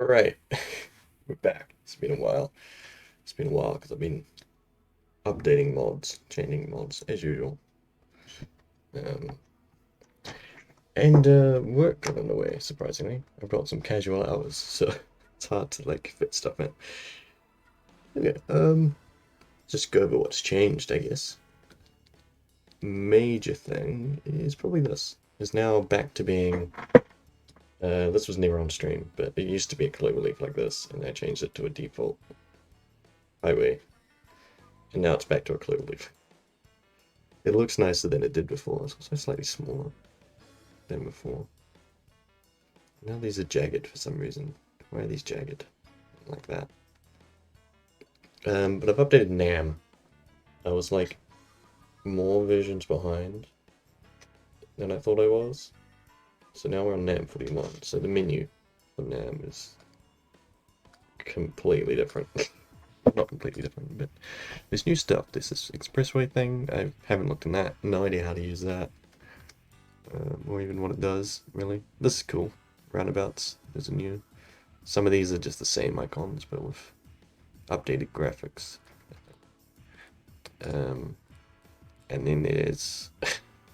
Alright, we're back. It's been a while. It's been a while because I've been updating mods, changing mods as usual. Um, and work got in the way, surprisingly. I've got some casual hours, so it's hard to like fit stuff in. Okay, just go over what's changed, I guess. Major thing is probably this. Is now back to being this was never on stream, but it used to be a cloverleaf like this, and I changed it to a default highway, and now it's back to a cloverleaf. It looks nicer than it did before. It's also slightly smaller than before. Now these are jagged for some reason. Why are these jagged? Like that. But I've updated Nam. I was like more versions behind than I thought I was. So now we're on Nam 41. So the menu for Nam is completely different. Not completely different, but there's new stuff. There's this expressway thing. I haven't looked in that. No idea how to use that. Or even what it does, really. This is cool. Roundabouts, there's a new. Some of these are just the same icons, but with updated graphics. Um, and then there's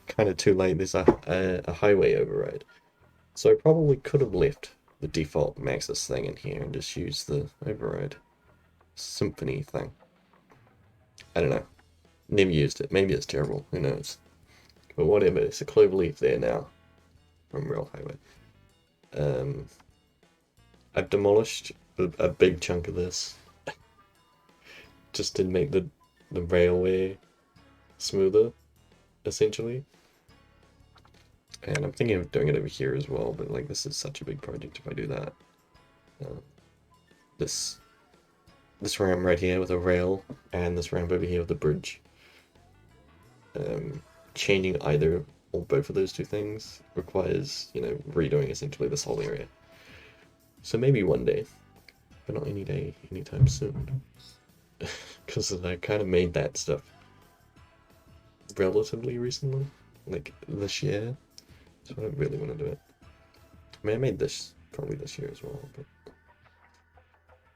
kind of too late. There's a highway override. So I probably could have left the default Maxis thing in here and just used the override symphony thing. I don't know. Never used it. Maybe it's terrible. Who knows? But whatever. It's a cloverleaf there now from Real Highway. Um, I've demolished a big chunk of this just to make the railway smoother, essentially. And I'm thinking of doing it over here as well, but like this is such a big project if I do that. Uh, this this ramp right here with a rail, and this ramp over here with a bridge. Um, Changing either or both of those two things requires, redoing essentially this whole area. So maybe one day, but not any day, anytime soon. Because I kind of made that stuff relatively recently, like this year. So I don't really want to do it. I mean, I made this probably this year as well, but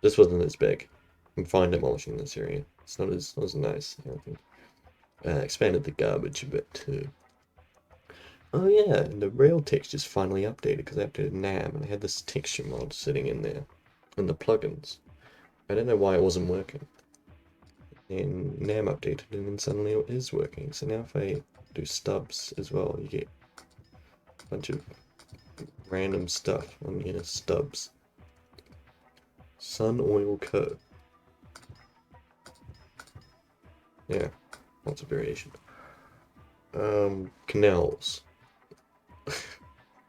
this wasn't as big. I'm fine demolishing this area. It's not as nice. I think. Expanded the garbage a bit too. Oh yeah, and the rail texture's finally updated because I updated NAM and I had this texture mod sitting in there in the plugins. I don't know why it wasn't working. And NAM updated and then suddenly it is working. So now if I do stubs as well, you get a bunch of random stuff on here, stubs. Sun Oil Co. Yeah, lots of variation. Canals.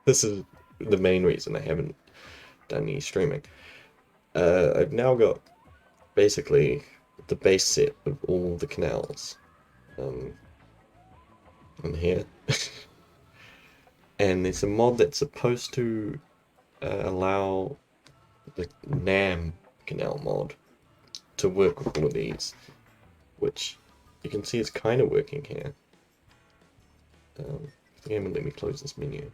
This is the main reason I haven't done any streaming. I've now got basically the base set of all the canals um, in here. And there's a mod that's supposed to allow the NAM canal mod to work with all of these, which you can see is kind of working here. I think I'm gonna let me close this menu.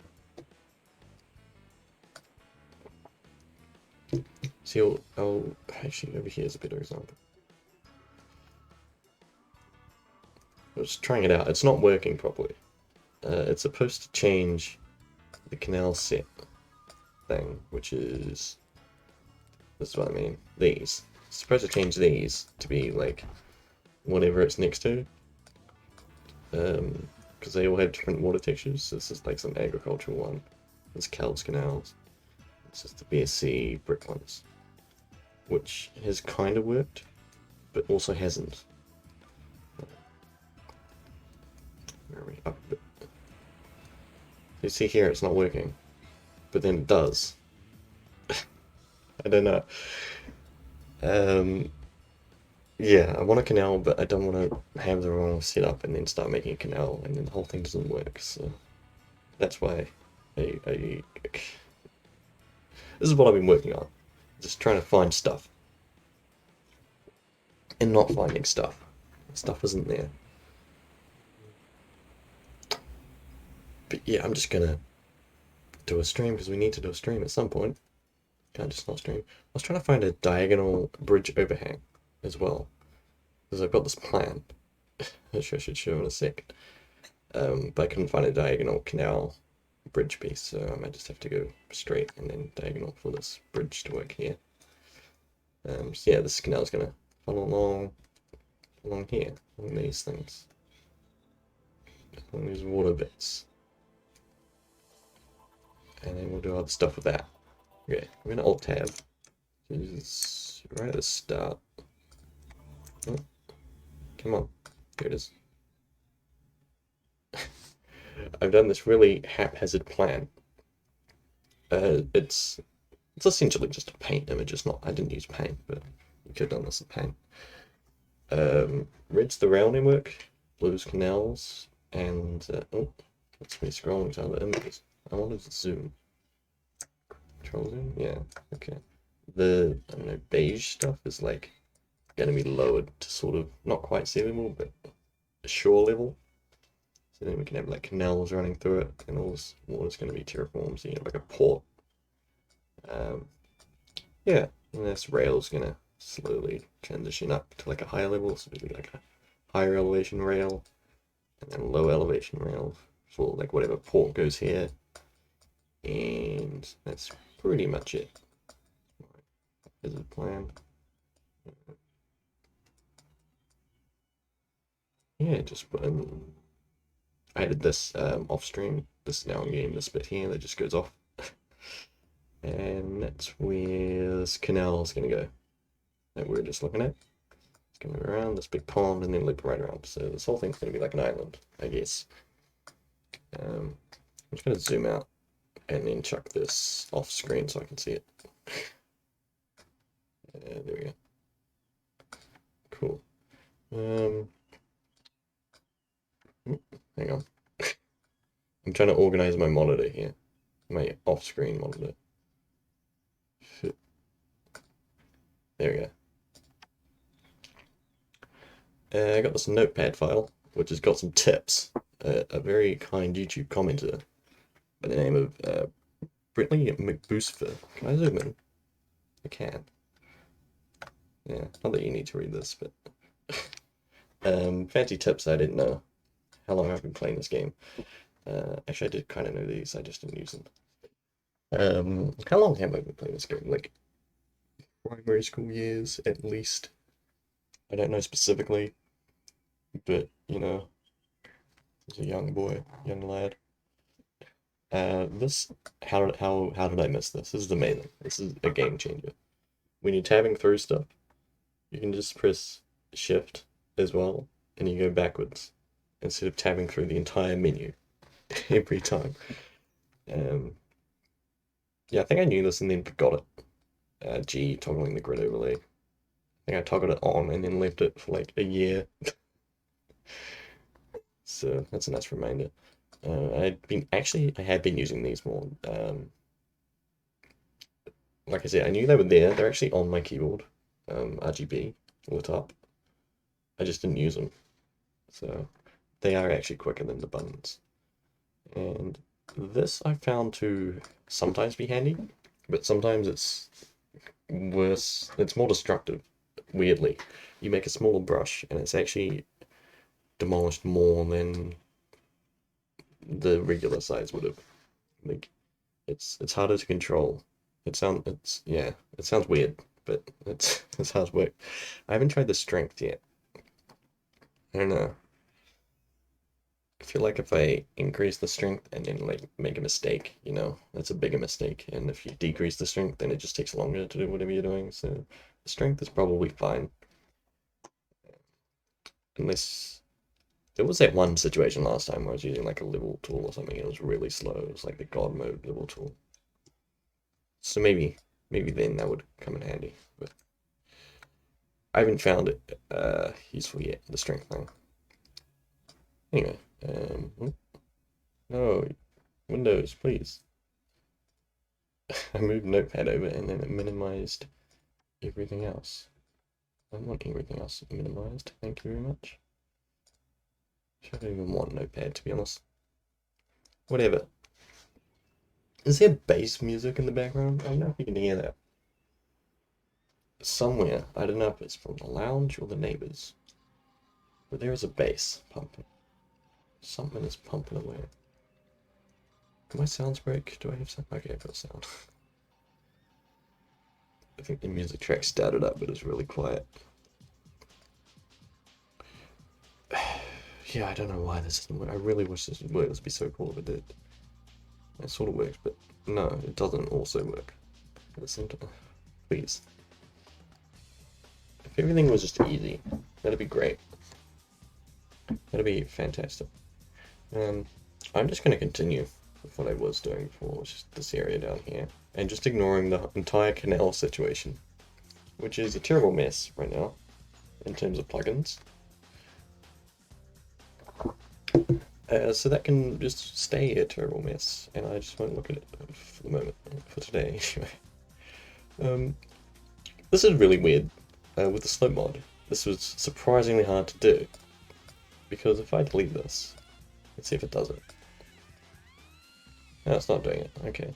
See, I'll actually over here is a better example. I was trying it out. It's not working properly. It's supposed to change the canal set thing, which is that's what I mean. These. It's supposed to change these to be like whatever it's next to. Because they all have different water textures. This is like some agricultural one. It's Cal's Canals. This is the BSC brick ones, which has kind of worked, but also hasn't. Where are we? Up a bit. You see here, it's not working, but then it does. I don't know. Um, yeah, I want a canal, but I don't want to have the wrong setup and then start making a canal, and then the whole thing doesn't work. So that's why I this is what I've been working on. Just trying to find stuff and not finding stuff. Stuff isn't there. But yeah, I'm just gonna do a stream because we need to do a stream at some point. Can't just not stream. I was trying to find a diagonal bridge overhang as well, because I've got this plan, which I should show in a sec. But I couldn't find a diagonal canal bridge piece, so I might just have to go straight and then diagonal for this bridge to work here. So yeah, this canal is gonna follow along here, along these things, along these water bits, and then we'll do other stuff with that. Okay, I'm gonna Alt Tab. It's right at the start. Oh, come on, here it is. I've done this really haphazard plan. It's essentially just a paint image. It's not. I didn't use paint, but you could have done this in paint. Red's the rail network, blue's canals, and oh, that's me scrolling to other images. I wanted to zoom. Control zoom? Yeah, okay. The, I don't know, beige stuff is like gonna be lowered to sort of not quite sea level, but shore level. So then we can have like canals running through it, and all this water's gonna be terraformed, so you have like a port. Yeah, and this rail's gonna slowly transition up to like a higher level, so it'll be like a higher elevation rail, and then low elevation rail for like whatever port goes here. And that's pretty much it. Is the plan. Yeah, just put in. I added this off stream. This is now in game. This bit here that just goes off, and that's where this canal is gonna go. That we're just looking at. It's gonna go around this big pond and then loop right around. So this whole thing's gonna be like an island, I guess. I'm just gonna zoom out and then chuck this off screen so I can see it. There we go. Cool. Hang on. I'm trying to organize my monitor here. My off-screen monitor. There we go. I got this notepad file, which has got some tips. A very kind YouTube commenter by the name of Britley McBoostford. Can I zoom in? I can. Yeah, not that you need to read this, but fancy tips I didn't know how long I've been playing this game. Actually, I did kind of know these, I just didn't use them. How long have I been playing this game? Like primary school years, at least. I don't know specifically, but you know, as a young boy, young lad. This how did I miss this? This is amazing. This is a game changer. When you're tabbing through stuff, you can just press Shift as well, and you go backwards instead of tabbing through the entire menu every time. Yeah, I think I knew this and then forgot it. G, toggling the grid overlay. I think I toggled it on and then left it for like a year. So that's a nice reminder. I had been using these more. Like I said, I knew they were there. They're actually on my keyboard, RGB lit up. I just didn't use them, so they are actually quicker than the buttons. And this I found to sometimes be handy, but sometimes it's worse. It's more destructive. Weirdly, you make a smaller brush, and it's actually demolished more than the regular size would have. Like it's harder to control. It sounds weird, but it's how it works. I haven't tried the strength yet. I don't know. I feel like if I increase the strength and then like make a mistake, you know, that's a bigger mistake. And if you decrease the strength, then it just takes longer to do whatever you're doing. So the strength is probably fine. Unless there was that one situation last time where I was using like a level tool or something and it was really slow. It was like the God mode level tool. So maybe then that would come in handy. But I haven't found it useful yet, the strength thing. Anyway, no, Windows, please. I moved Notepad over and then it minimized everything else. I don't want everything else minimized, thank you very much. I don't even want Notepad, to be honest. Whatever. Is there bass music in the background? I don't know if you can hear that. Somewhere. I don't know if it's from the lounge or the neighbors. But there is a bass pumping. Something is pumping away. Do my sounds break? Do I have sound? Okay, I've got sound. I think the music track started up, but it's really quiet. Yeah, I don't know why this doesn't work. I really wish this would work. This would be so cool if it did. It sort of works, but no, it doesn't also work at the same time. Please. If everything was just easy, that'd be great. That'd be fantastic. I'm just going to continue with what I was doing before, which is this area down here, and just ignoring the entire canal situation, which is a terrible mess right now in terms of plugins. So that can just stay a terrible mess, and I just won't look at it for the moment, for today anyway. This is really weird with the slope mod. This was surprisingly hard to do, because if I delete this, let's see if it does it. No, it's not doing it. Okay.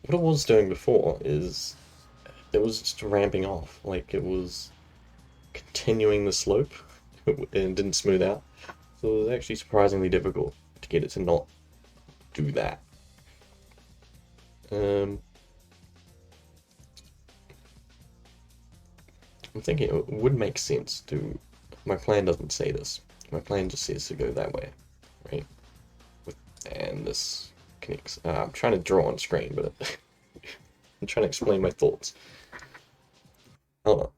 What it was doing before is it was just ramping off, like it was continuing the slope and didn't smooth out. So it was actually surprisingly difficult to get it to not do that. I'm thinking it would make sense to... My plan doesn't say this. My plan just says to go that way, right? And this connects. I'm trying to draw on screen, but I'm trying to explain my thoughts. Hold on.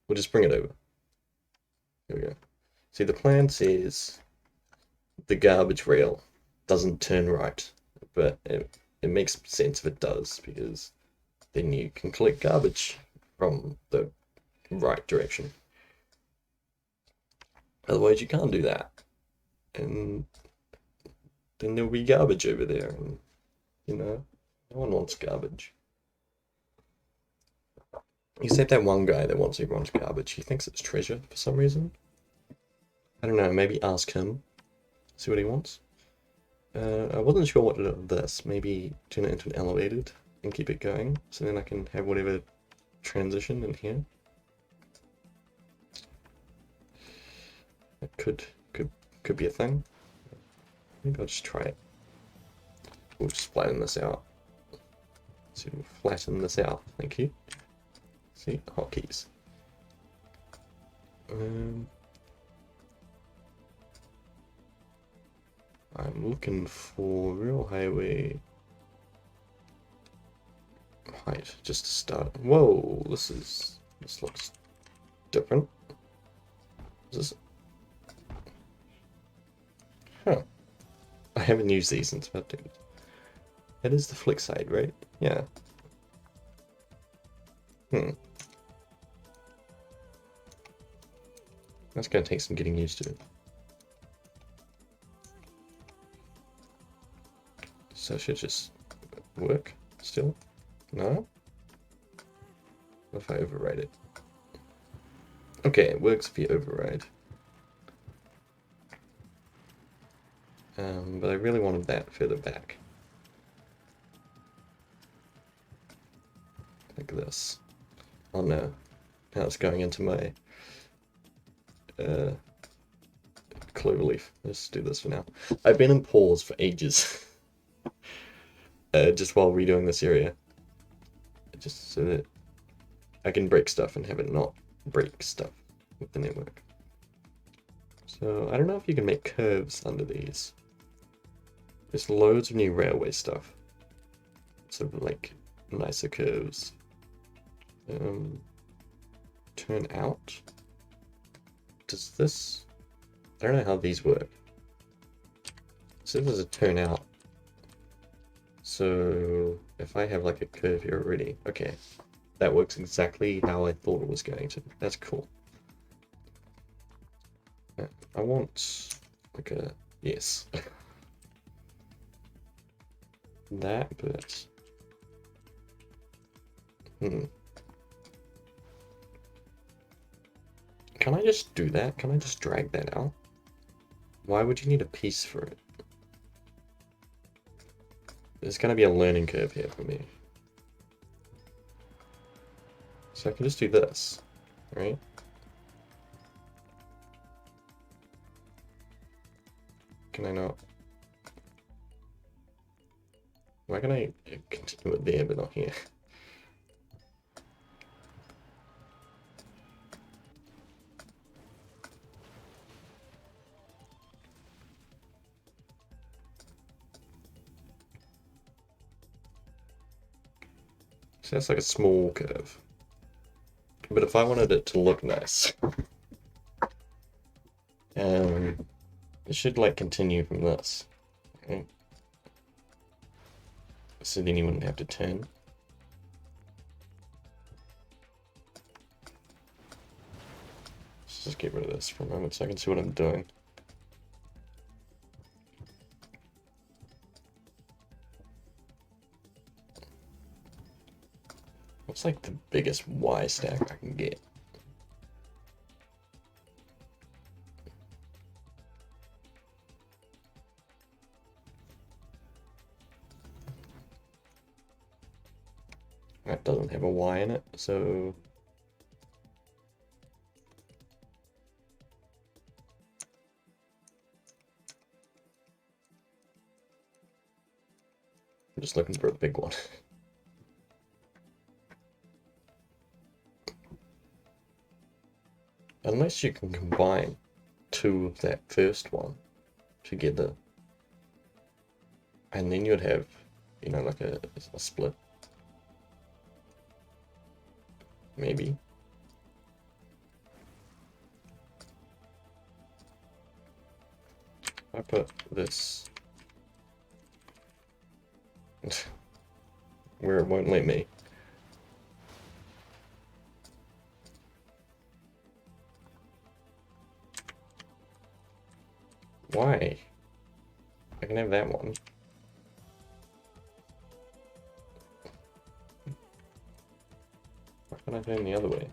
We'll just bring it over. Here we go. See, the plan says the garbage rail doesn't turn right, but it makes sense if it does, because then you can collect garbage from the right direction. Otherwise, you can't do that. And then there'll be garbage over there, and, you know, no one wants garbage. Except that one guy that wants everyone's garbage. He thinks it's treasure for some reason. I don't know, maybe ask him. See what he wants. I wasn't sure what to do with this. Maybe turn it into an elevated and keep it going, so then I can have whatever transition in here. It could be a thing. Maybe I'll just try it. We'll just flatten this out. So we'll flatten this out. Thank you. See, hotkeys. I'm looking for real highway height just to start. Whoa, this looks different. Is this? Huh. I haven't used these since about it. That is the flick side, right? Yeah. That's gonna take some getting used to. So it should just work still? No? What if I override it? Okay, it works if you override. But I really wanted that further back. Like this. Oh no. Now it's going into my cloverleaf. Let's do this for now. I've been in pause for ages. Just while redoing this area. Just so that I can break stuff and have it not break stuff with the network. So I don't know if you can make curves under these. There's loads of new railway stuff. Sort of like nicer curves. Turn out. Does this... I don't know how these work. So there's a turn out. So if I have like a curve here already, okay, that works exactly how I thought it was going to. That's cool. I want like a, yes. That, but can I just do that? Can I just drag that out? Why would you need a piece for it? there's going to be a learning curve here for me. So I can just do this, right? Can I not? Why can I continue it there but not here? So that's like a small curve. But if I wanted it to look nice, it should like continue from this, right? So then you wouldn't have to turn. Let's just get rid of this for a moment so I can see what I'm doing. What's like the biggest Y stack I can get? That doesn't have a Y in it, so I'm just looking for a big one. Unless you can combine two of that first one together, and then you'd have, you know, like a split. Maybe. I put this where it won't let me. Why? I can have that one. Why can't I turn the other way?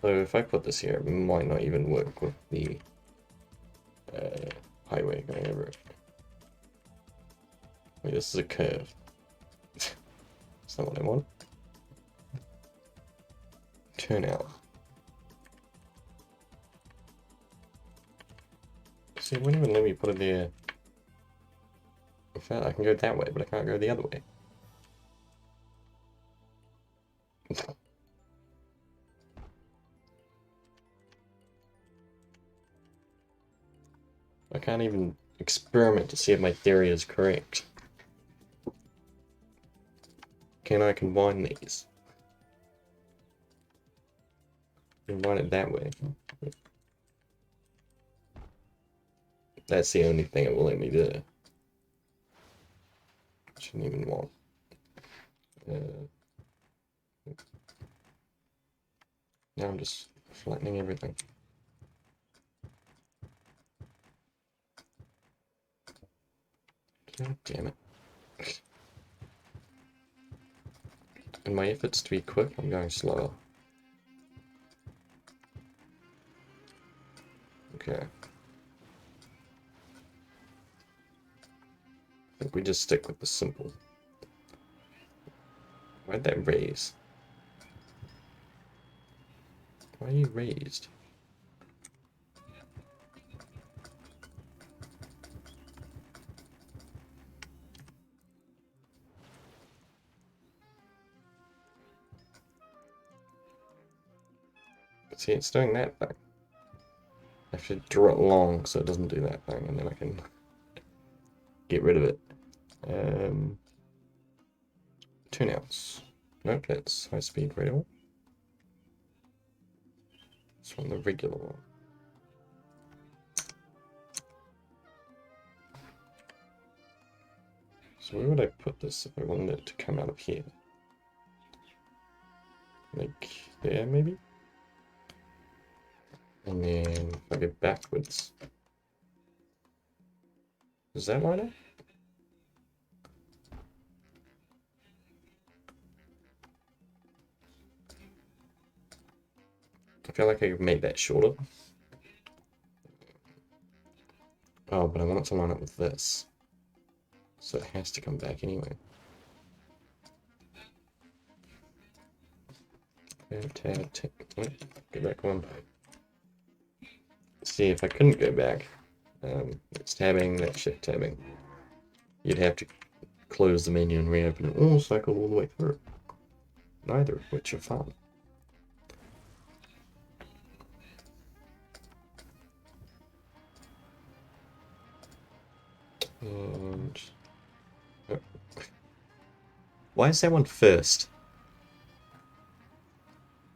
So if I put this here, it might not even work with the highway going over it. Wait, this is a curve. That's not what I want. Turn out. See, it wouldn't even let me put it there. In fact, I can go that way, but I can't go the other way. I can't even experiment to see if my theory is correct. Can I combine these? Combine it that way. That's the only thing it will let me do. Shouldn't even want. Now I'm just flattening everything. God damn it. In my efforts to be quick, I'm going slower. Okay. I think we just stick with the simple. Why'd that raise? Why are you raised? See, it's doing that thing. I should draw it long so it doesn't do that thing, and then I can get rid of it. Turnouts. Nope, that's high speed rail. This one, the regular one. So where would I put this if I wanted it to come out of here? Like there, maybe? And then if I go backwards, does that line up? I feel like I could make that shorter. Oh, but I want it to line up with this. So it has to come back anyway. Tab. Oh, go back one. See, if I couldn't go back, it's tabbing, that's shift tabbing. You'd have to close the menu and reopen it, or cycle all the way through. Neither of which are fun. And oh. Why is that one first?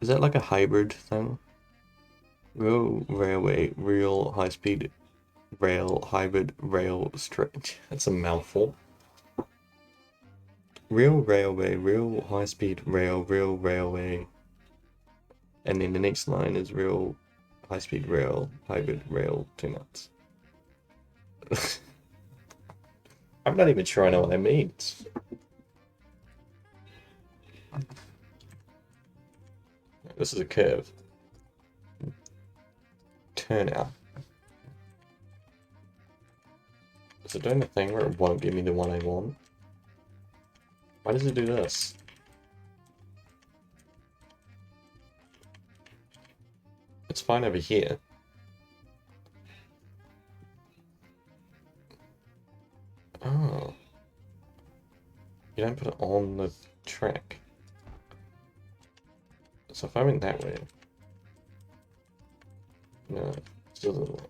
Is that like a hybrid thing? Real railway, real high-speed rail, hybrid rail straight. That's a mouthful. Real railway, real high-speed rail, real railway. And then the next line is real high-speed rail, hybrid rail, 2 nuts. I'm not even sure I know what that means. This is a curve. Turnout. Is it doing the thing where it won't give me the one I want? Why does it do this? It's fine over here. Oh. You don't put it on the track. So if I went that way... No, it still doesn't work.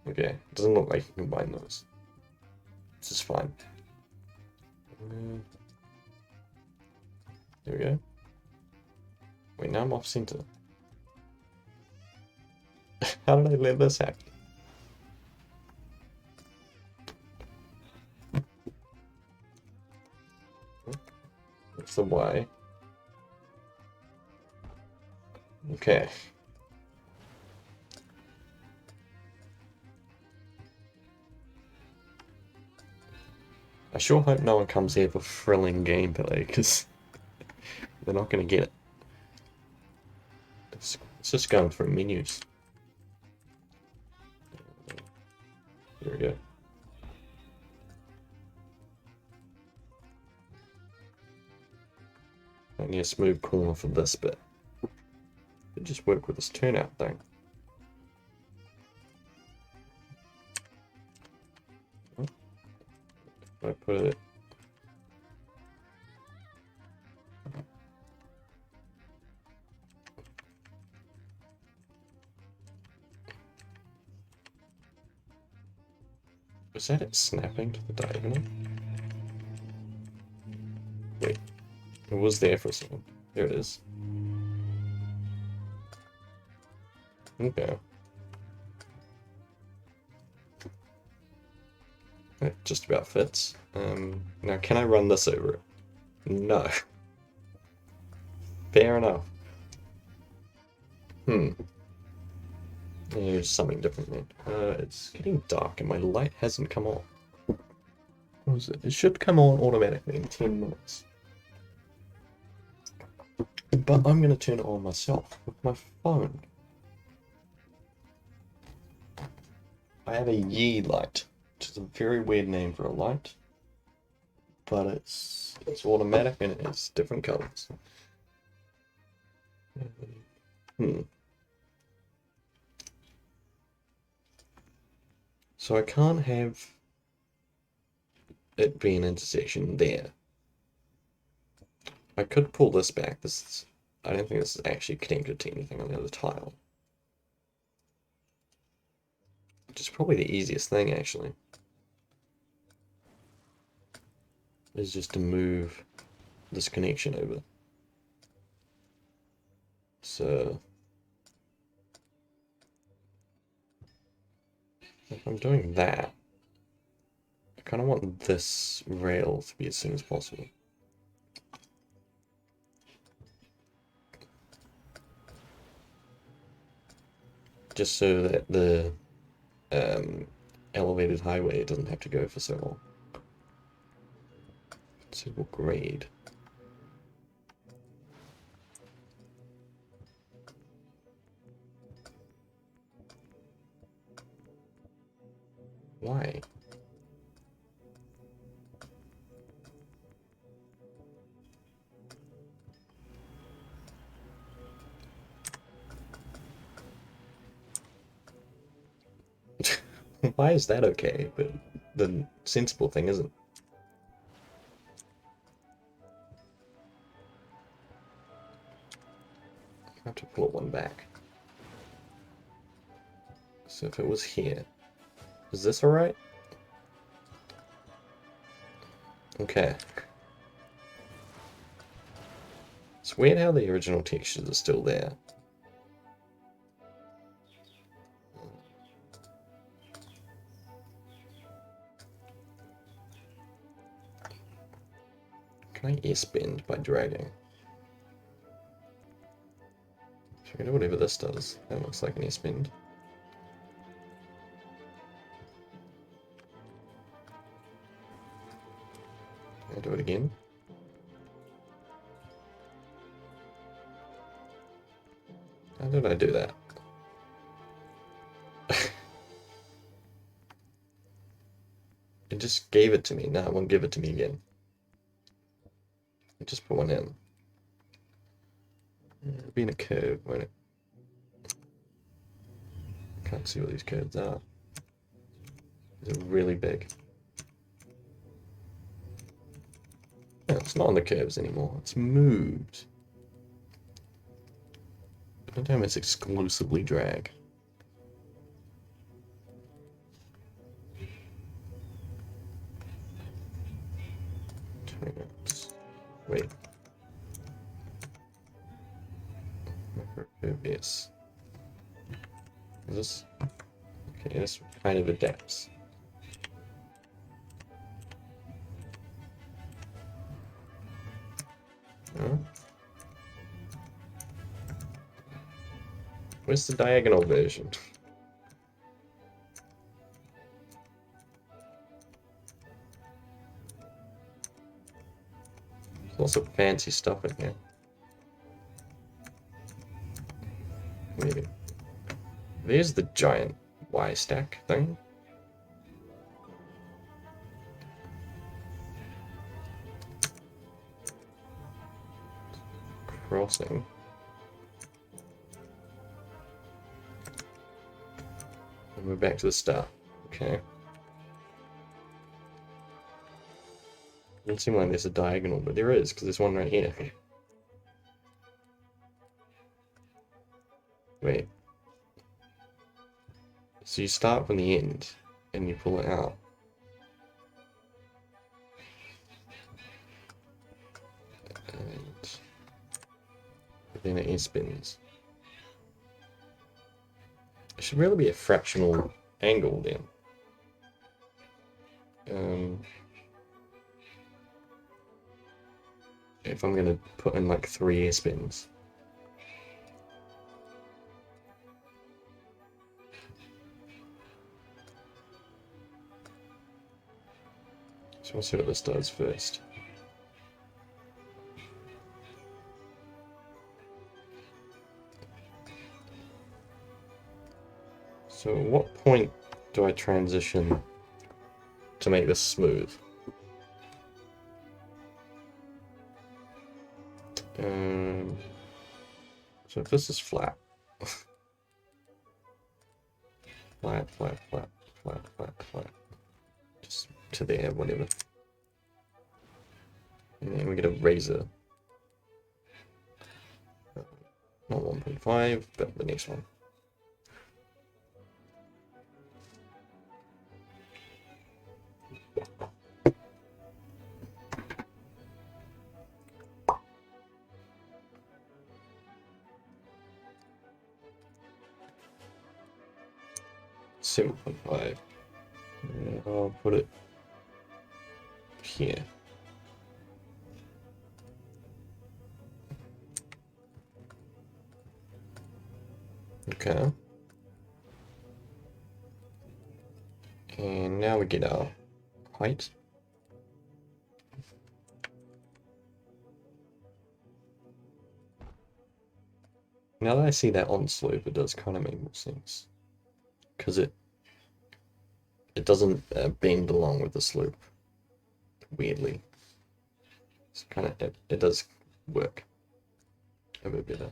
Okay, it doesn't look like you can combine those. This is fine. There we go. Wait, now I'm off center. How did I let this happen? What's the Y? Okay. I sure hope no one comes here for thrilling gameplay, because they're not going to get it. It's just going through menus. There we go. I need a smooth corner for this bit. It just work with this turnout thing. I put it. Was that it snapping to the diagonal? Wait, it was there for a second. There it is. Okay. It just about fits. Now, can I run this over it? No. Fair enough. Here's something different then. It's getting dark and my light hasn't come on. What is it? It should come on automatically in 10 minutes. But I'm going to turn it on myself with my phone. I have a Yi light, which is a very weird name for a light. But it's automatic and it has different colors. So I can't have it be an intersection there. I could pull this back. I don't think this is actually connected to anything on the other tile. Which is probably the easiest thing, actually. Is just to move this connection over. So... if I'm doing that, I kind of want this rail to be as soon as possible. just so that the elevated highway doesn't have to go for so long. Suitable grade. Why? Why is that okay, but the sensible thing isn't? I have to pull one back. So if it was here, is this alright? Okay. It's weird how the original textures are still there. Can I S-bend by dragging? So I do whatever this does. That looks like an S-bend. Can I do it again? How did I do that? It just gave it to me. No, it won't give it to me again. Just put one in. It'll be in a curve, won't it? Can't see what these curves are. They're really big. No, it's not on the curves anymore. It's moved. Sometimes it's exclusively drag. Wait. Yes. Is this? Okay, this kind of adapts. Huh? Where's the diagonal version? There's also fancy stuff in here. Maybe. There's the giant Y stack thing. Crossing. And we're back to the start. Okay. Doesn't seem like there's a diagonal, but there is, because there's one right here. Wait. So you start from the end, and you pull it out. And then it S-bends. It should really be a fractional angle then. If I'm gonna put in like 3 S-bends. So we'll see what this does first. So at what point do I transition to make this smooth? So if this is flat, flat, flat, flat, flat, flat, flat, just to there, whatever. And then we get a razor. Not 1.5, but the next one. $7.5. And I'll put it here. Okay. And now we get our height. Now that I see that on slope, it does kind of make more sense. Because it doesn't bend along with the slope, weirdly. It's kind of, it does work a bit better.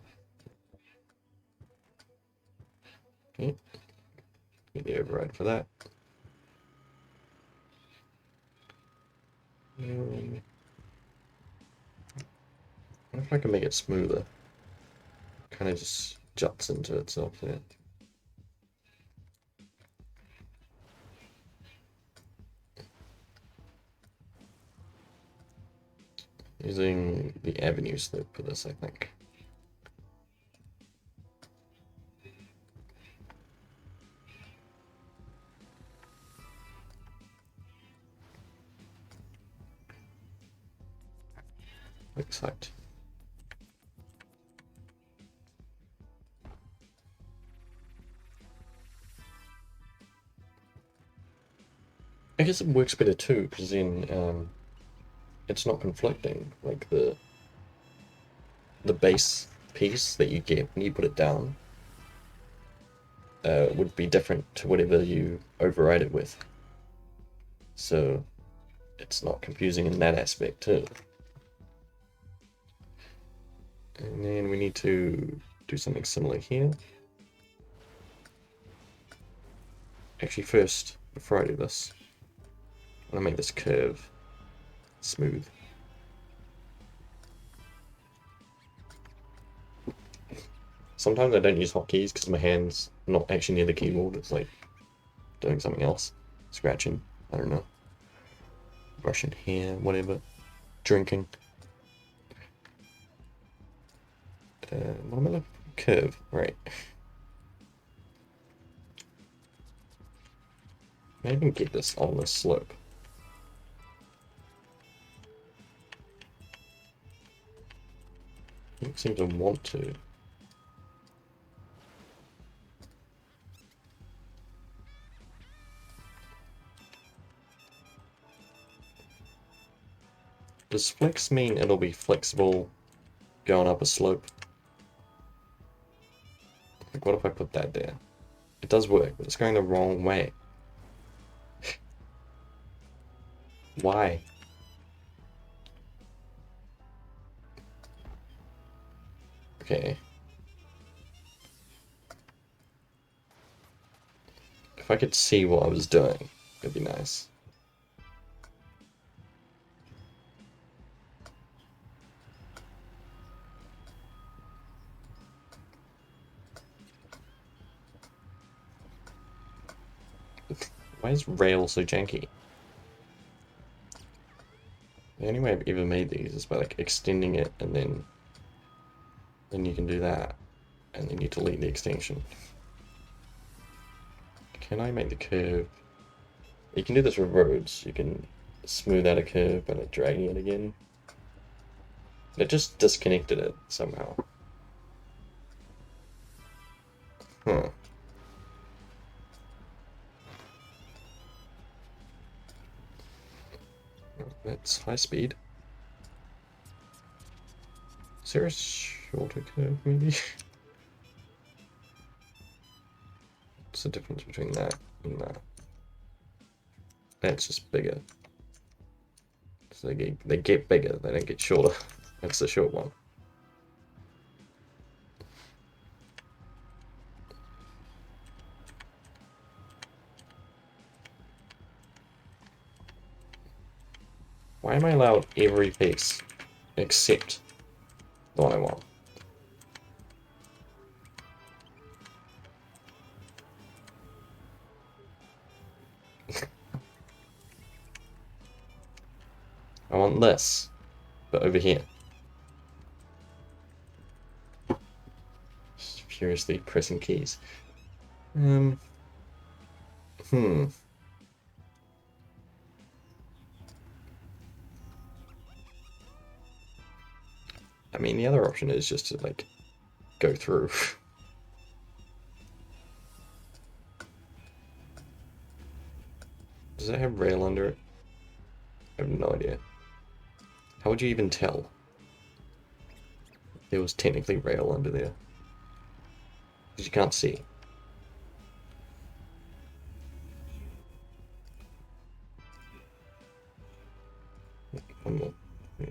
Okay, get the override for that. I wonder if I can make it smoother. Kind of just juts into itself there. Using the avenue slope for this, I think. Exact. I guess it works better too, because then it's not conflicting. Like the base piece that you get when you put it down would be different to whatever you override it with. So it's not confusing in that aspect too. And then we need to do something similar here. Actually, first, before I do this, I want to make this curve smooth. Sometimes I don't use hotkeys because my hand's not actually near the keyboard. It's like doing something else. Scratching, I don't know. Brushing hair, whatever. Drinking. What am I looking for? Curve, right. Maybe I can get this on the slope. I don't seem to want to. Does flex mean it'll be flexible going up a slope? Like, what if I put that there? It does work, but it's going the wrong way. Why? Okay. If I could see what I was doing, it'd be nice. Why is rail so janky? The only way I've ever made these is by like extending it and then you can do that and then you delete the extension. Can I make the curve? You can do this with roads. You can smooth out a curve by like dragging it again. It just disconnected it somehow. Huh. That's high speed. Is there a shorter curve, maybe? What's the difference between that and that? That's just bigger. So they get bigger, they don't get shorter. That's the short one. Why am I allowed every piece except the one I want? I want this, but over here. Just furiously pressing keys. I mean, the other option is just to, like, go through. Does Does it have rail under it? I have no idea. How would you even tell? There was technically rail under there. Because you can't see. One more. Yeah.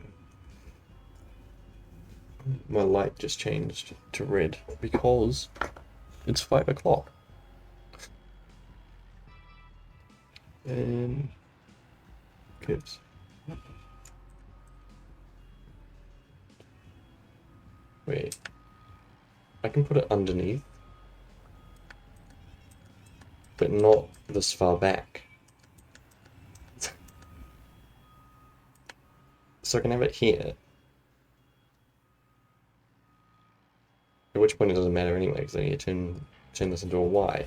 My light just changed to red because it's 5 o'clock. And kids. Wait. I can put it underneath, but not this far back. So I can have it here. At which point it doesn't matter anyway, because I need to turn this into a Y.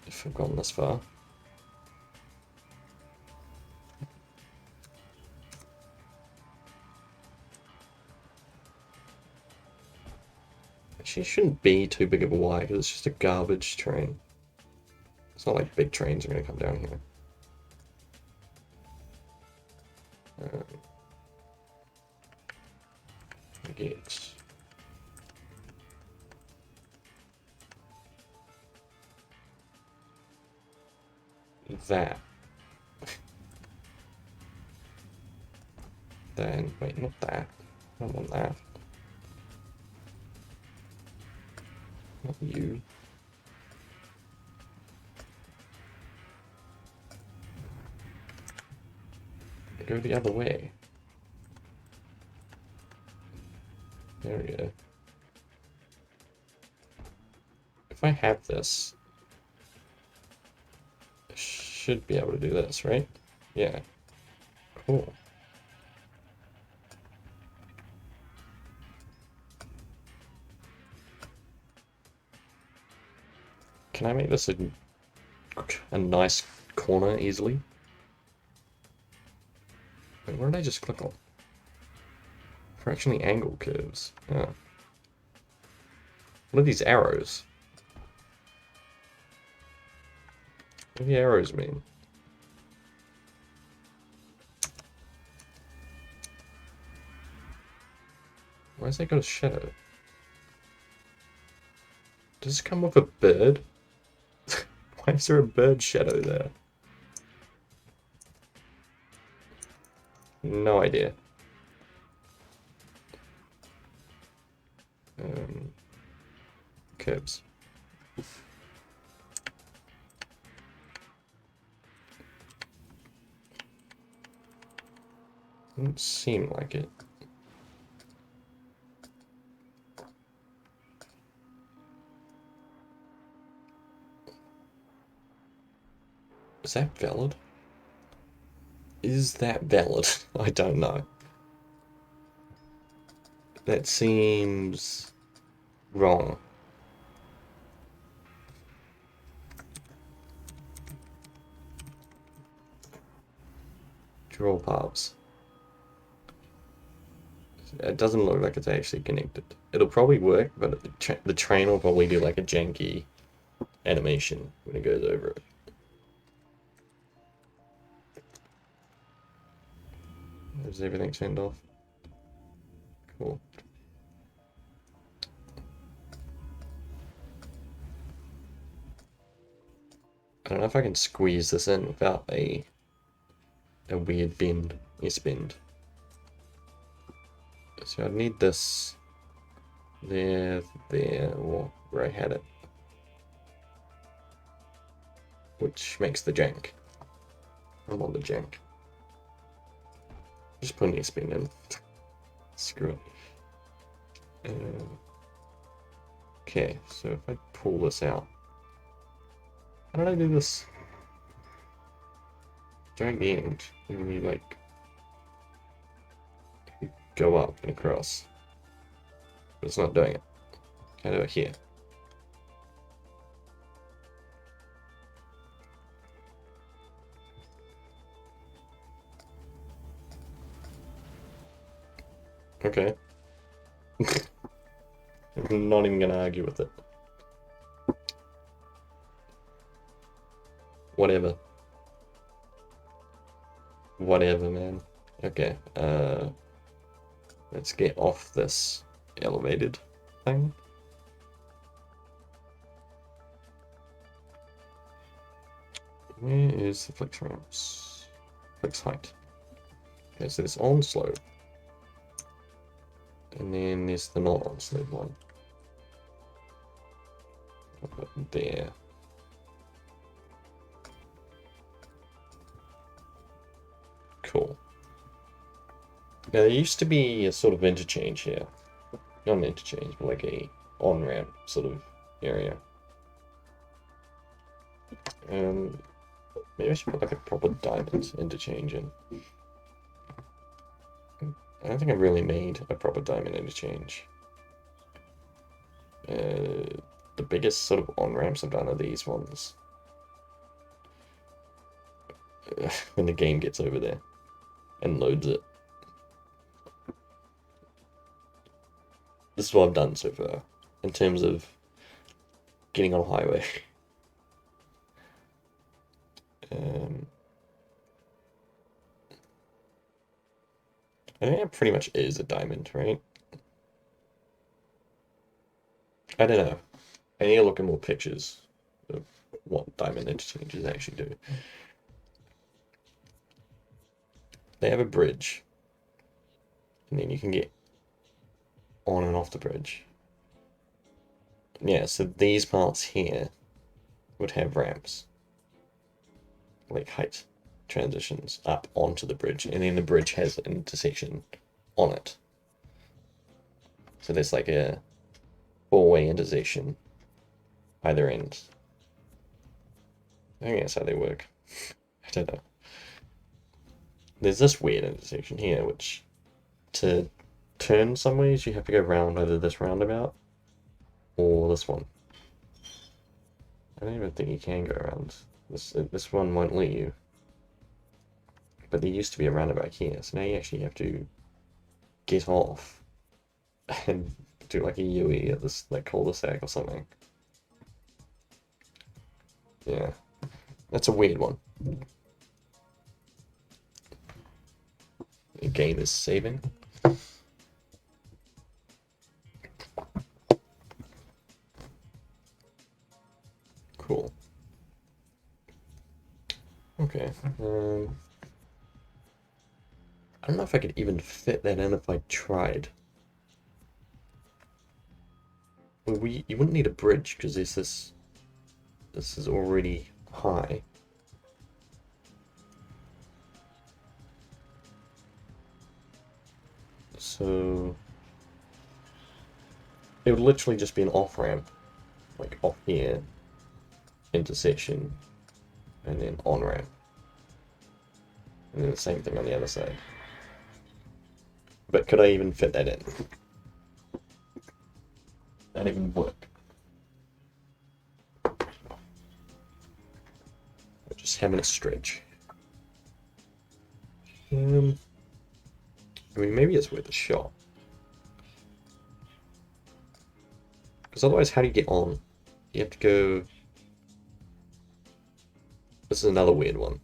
If I've gotten this far. Actually, it shouldn't be too big of a Y, because it's just a garbage train. It's not like big trains are going to come down here. Get that. Then, wait, not that. I don't want that. Not you. Go the other way. There we go. If I have this, I should be able to do this, right? Yeah. Cool. Can I make this a nice corner easily? Wait, what did I just click on? Fractionally angle curves. Oh. What are these arrows? What do the arrows mean? Why has that got a shadow? Does it come with a bird? Why is there a bird shadow there? No idea. Curves. Doesn't seem like it. Is that valid? Is that valid? I don't know. That seems wrong. Draw paths. It doesn't look like it's actually connected. It'll probably work, but the train will probably do like a janky animation when it goes over it. Is everything turned off? Cool. I don't know if I can squeeze this in without a weird bend, S-bend. So I'd need this there, or where I had it. Which makes the jank. I want the jank. Just put an S-bend in. Screw it. Okay, so if I pull this out. How did I do this? Drag the end, and we like go up and across. But it's not doing it. Can I do it here? Okay. I'm not even gonna argue with it. Whatever. Whatever, man. Okay, let's get off this elevated thing. Where is the flex ramps? Flex height. Okay, so this on slope. And then there's the not on slope one. I'll put it there. Cool. Now there used to be a sort of interchange here. Not an interchange, but like a on-ramp sort of area. Maybe I should put like a proper diamond interchange in. I don't think I really made a proper diamond interchange. The biggest sort of on-ramps I've done are these ones. When the game gets over there and loads it. This is what I've done so far in terms of getting on a highway. I think it pretty much is a diamond, right? I don't know. I need to look at more pictures of what diamond interchanges actually do. They have a bridge, and then you can get on and off the bridge. Yeah, so these parts here would have ramps, like height transitions up onto the bridge, and then the bridge has an intersection on it. So there's like a four-way intersection either end. I think that's how they work. I don't know. There's this weird intersection here, which to turn some ways you have to go around either this roundabout or this one. I don't even think you can go around. This one won't let you. But there used to be a roundabout here, so now you actually have to get off and do like a UE at this like cul-de-sac or something. Yeah, that's a weird one. The game is saving. Cool. Okay. I don't know if I could even fit that in if I tried. Well, you wouldn't need a bridge because this is already high. So it would literally just be an off-ramp, like off here, intersection, and then on-ramp. And then the same thing on the other side. But could I even fit that in? That even work? Just having a stretch. I mean, maybe it's worth a shot. Because otherwise, how do you get on? You have to go... This is another weird one.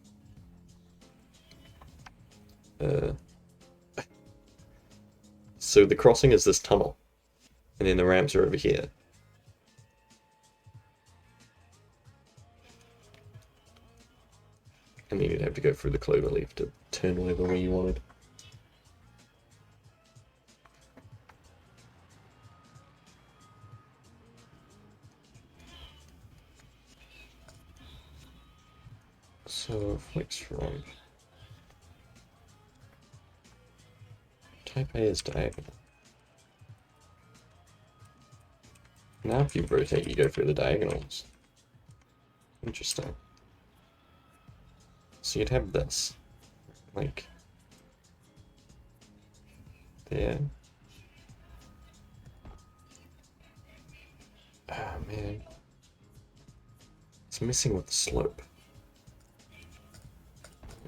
So the crossing is this tunnel. And then the ramps are over here. And then you'd have to go through the clover leaf to turn whatever way you wanted. So, flex ramp. Type A is diagonal. Now if you rotate, you go through the diagonals. Interesting. So you'd have this, like, there. Oh man. It's messing with the slope.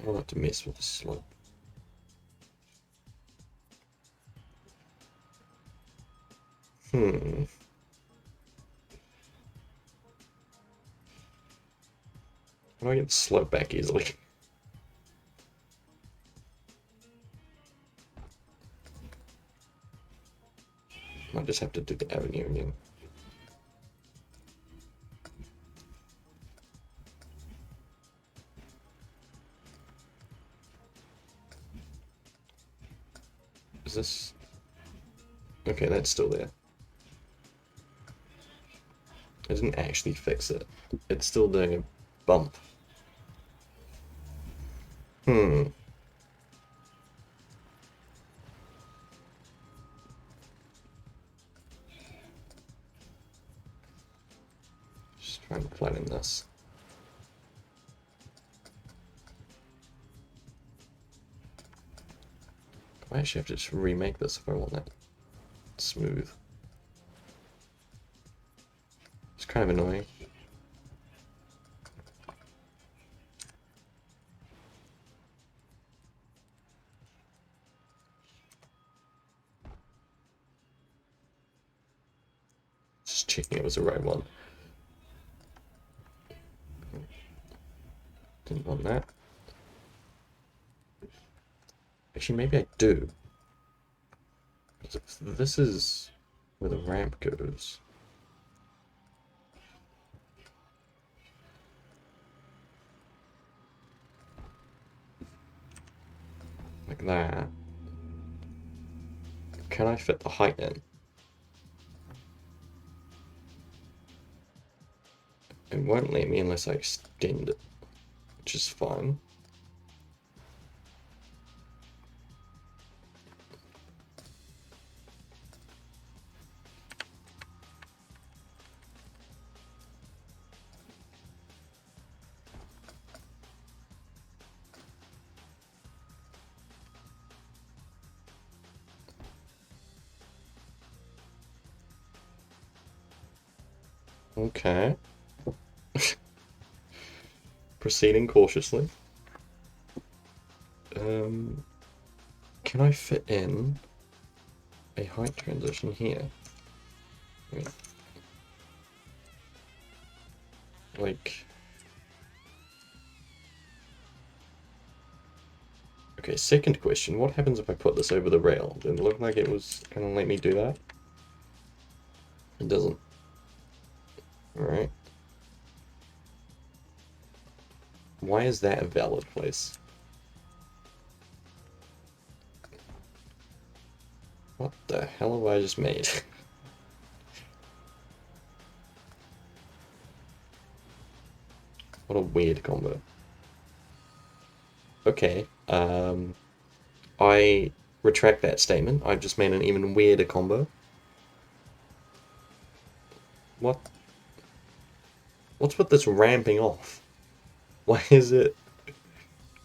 I don't like to mess with the slope. Hmm. How do I get the slope back easily? Might just have to do the avenue again. Is this... Okay, that's still there. I didn't actually fix it. It's still doing a bump. Just trying to flatten this. I actually have to just remake this if I want that smooth. It's kind of annoying. Just checking it was the right one. Didn't want that. Actually, maybe I do. This is where the ramp goes. Like that. Can I fit the height in? It won't let me unless I extend it, which is fine. Okay. Proceeding cautiously. Can I fit in a height transition here? Like... Okay, second question. What happens if I put this over the rail? Did it look like it was gonna let me do that? It doesn't. Alright. Why is that a valid place? What the hell have I just made? What a weird combo. Okay, I retract that statement. I've just made an even weirder combo. What? What's with this ramping off? Why is it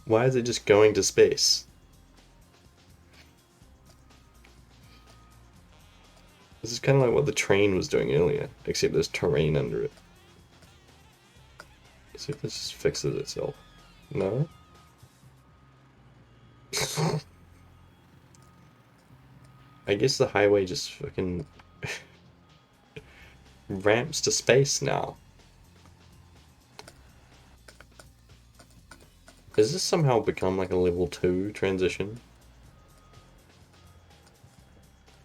just going to space? This is kind of like what the train was doing earlier, except there's terrain under it. Let's see if this just fixes itself. No? I guess the highway just fucking ramps to space now. Has this somehow become like a level 2 transition?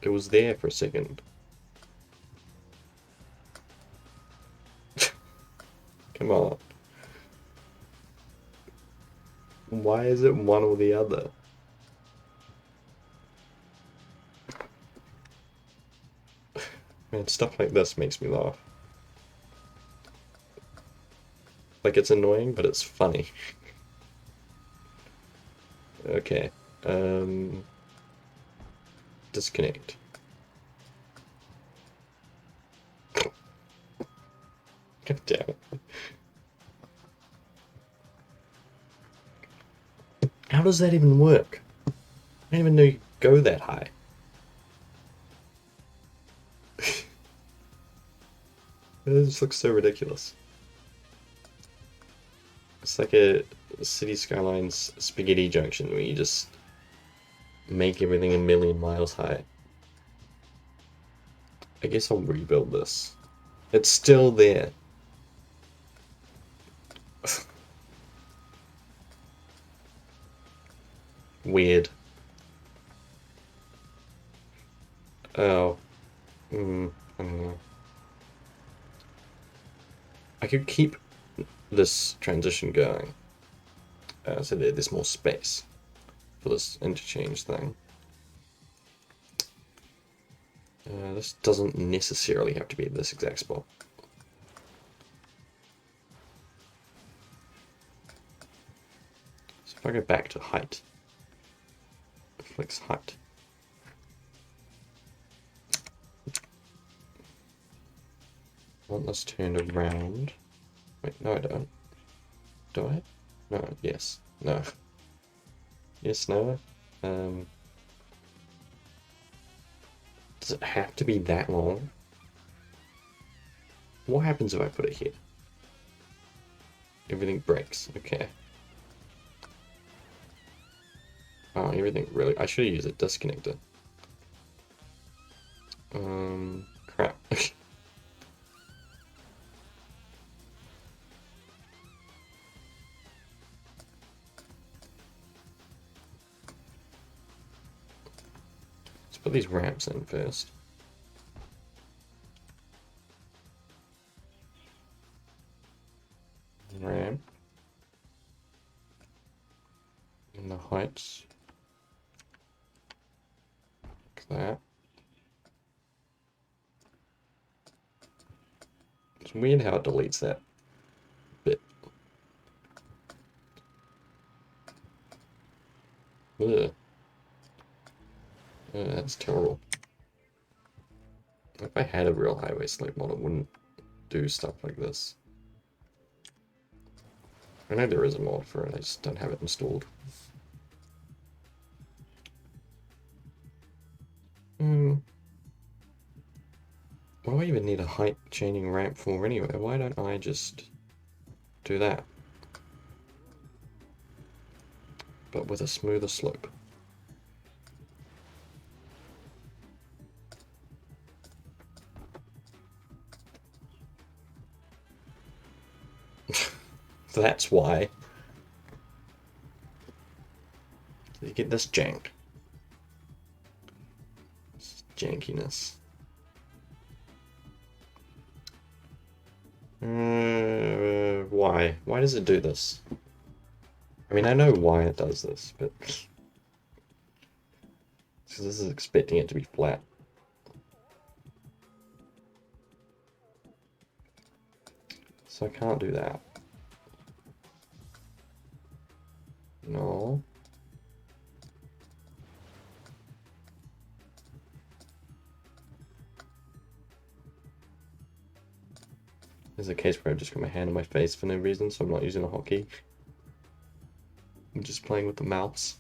It was there for a second. Come on. Why is it one or the other? Man, stuff like this makes me laugh. Like, it's annoying, but it's funny. Okay. Disconnect. God damn it. How does that even work? I didn't even know you could go that high. It just looks so ridiculous. It's like a City Skylines spaghetti junction where you just make everything a million miles high. I guess I'll rebuild this. It's still there. weird. Oh. I don't know. I could keep this transition going. So there's more space for this interchange thing. This doesn't necessarily have to be at this exact spot. So if I go back to height, flex height. I want this turned around. Wait, no I don't. Do I? No, yes. No. Yes, no. Does it have to be that long? What happens if I put it here? Everything breaks. Okay. Oh, everything really... I should have used a disconnector. Crap. Let's put these ramps in first. Ramp. And the heights. Like that. It's weird how it deletes that bit. Ugh. That's terrible. If I had a real highway slave mod, it wouldn't do stuff like this. I know there is a mod for it, I just don't have it installed. What do I even need a height chaining ramp for anyway? Why don't I just do that? But with a smoother slope. That's why. You get this jank. This jankiness. Why? Why does it do this? I mean, I know why it does this, but... because this is expecting it to be flat. So I can't do that. No. There's a case where I've just got my hand on my face for no reason, so I'm not using a hotkey. I'm just playing with the mouse.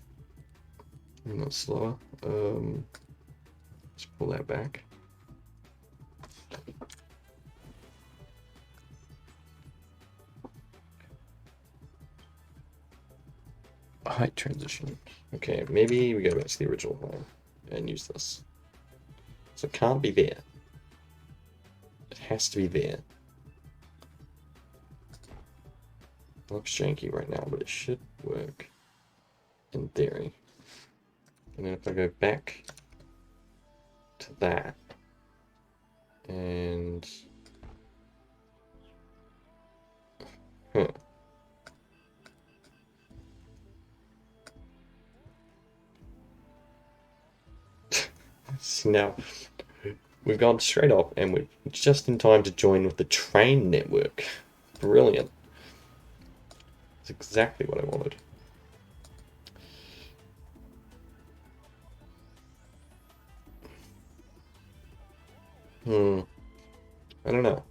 I'm not slower. Let's pull that back. Height transition. Okay, maybe we go back to the original one and use this. So it can't be there. It has to be there. It looks janky right now, but it should work in theory. And then if I go back to that and so now we've gone straight up and we're just in time to join with the train network. Brilliant. That's exactly what I wanted. I don't know.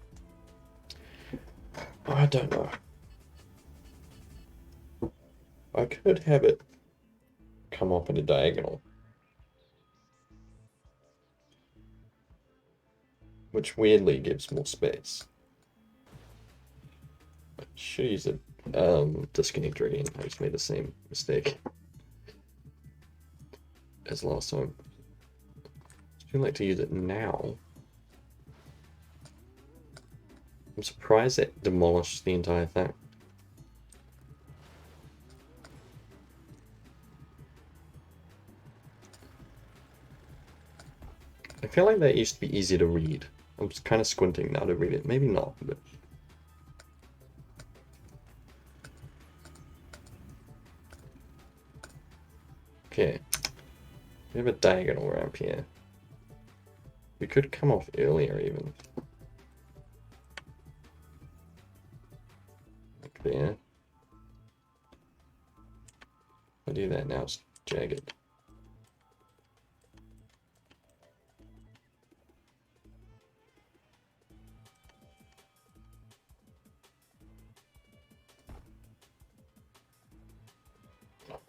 I don't know. I could have it come up in a diagonal, which weirdly gives more space. I should use a disconnector again. I just made the same mistake as last time. I feel like to use it now. I'm surprised it demolished the entire thing. I feel like that used to be easier to read. I'm just kind of squinting now to read it. Maybe not, but... Okay. We have a diagonal ramp here. We could come off earlier, even. Like there. I'll do that now, it's jagged.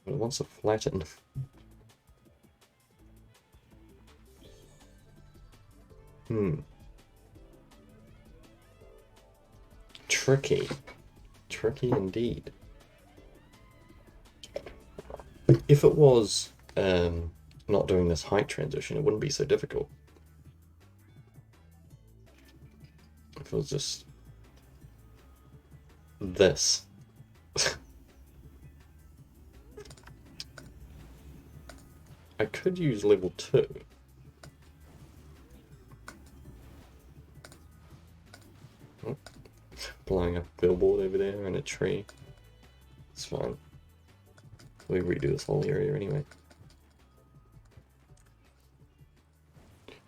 It wants to flatten. Tricky. Tricky indeed. If it was not doing this height transition, it wouldn't be so difficult. If it was just this. I could use level 2. Oh, blowing up a billboard over there and a tree. It's fine. We redo this whole area anyway.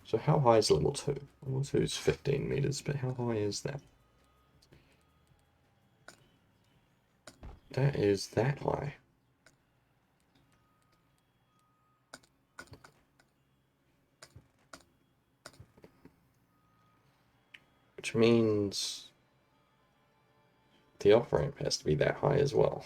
So how high is level 2? Level 2 is 15 meters, but how high is that? That is that high. Which means the off-ramp has to be that high as well.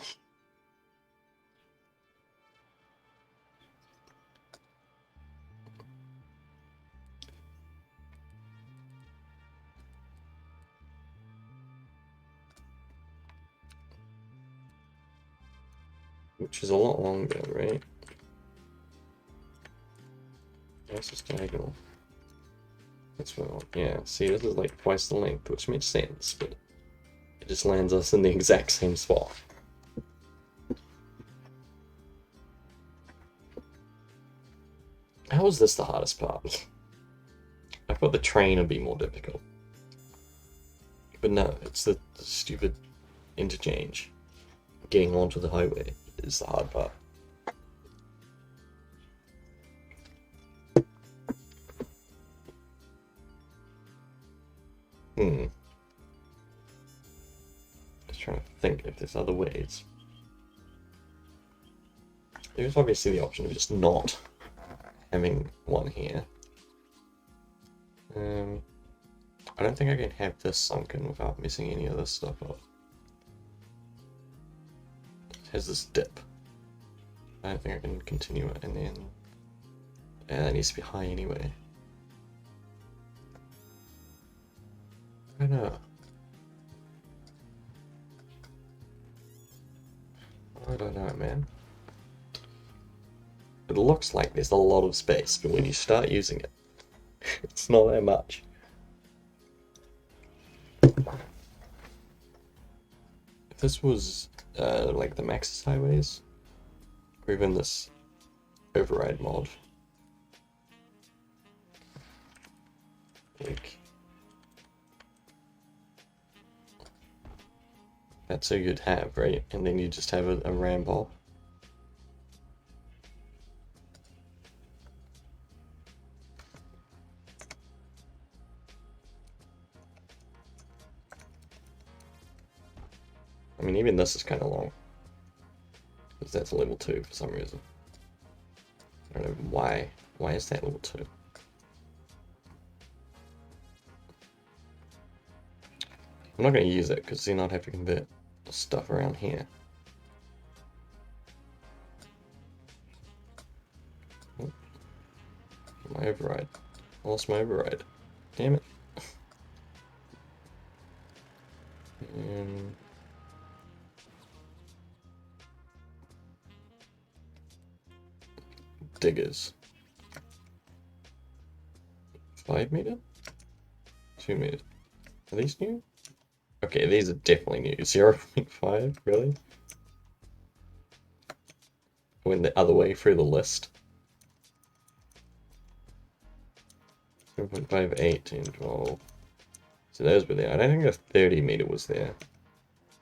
Which is a lot longer, right? That's just diagonal. That's what I want. Yeah, see, this is like twice the length, which makes sense, but it just lands us in the exact same spot. How is this the hardest part? I thought the train would be more difficult. But no, it's the stupid interchange. Getting onto the highway is the hard part. Just trying to think if there's other ways. There's obviously the option of just not having one here. I don't think I can have this sunken without messing any of this stuff up. It has this dip. I don't think I can continue it, and then... Yeah, that needs to be high anyway. I don't know. I don't know, man. It looks like there's a lot of space, but when you start using it, it's not that much. If this was like the Maxis highways, or even this override mod, like that's all you'd have, right? And then you just have a ramp off. I mean, even this is kind of long. Because that's a level 2 for some reason. I don't know why. Why is that level 2? I'm not going to use it because then I'd have to convert stuff around here. Oh. My override. I lost my override. Damn it. Diggers. 5 meter? 2 meters. Are these new? Okay, these are definitely new. 0.5, really? I went the other way through the list. 7.5, 8, 10, 12. So those were there. I don't think the 30 meter was there.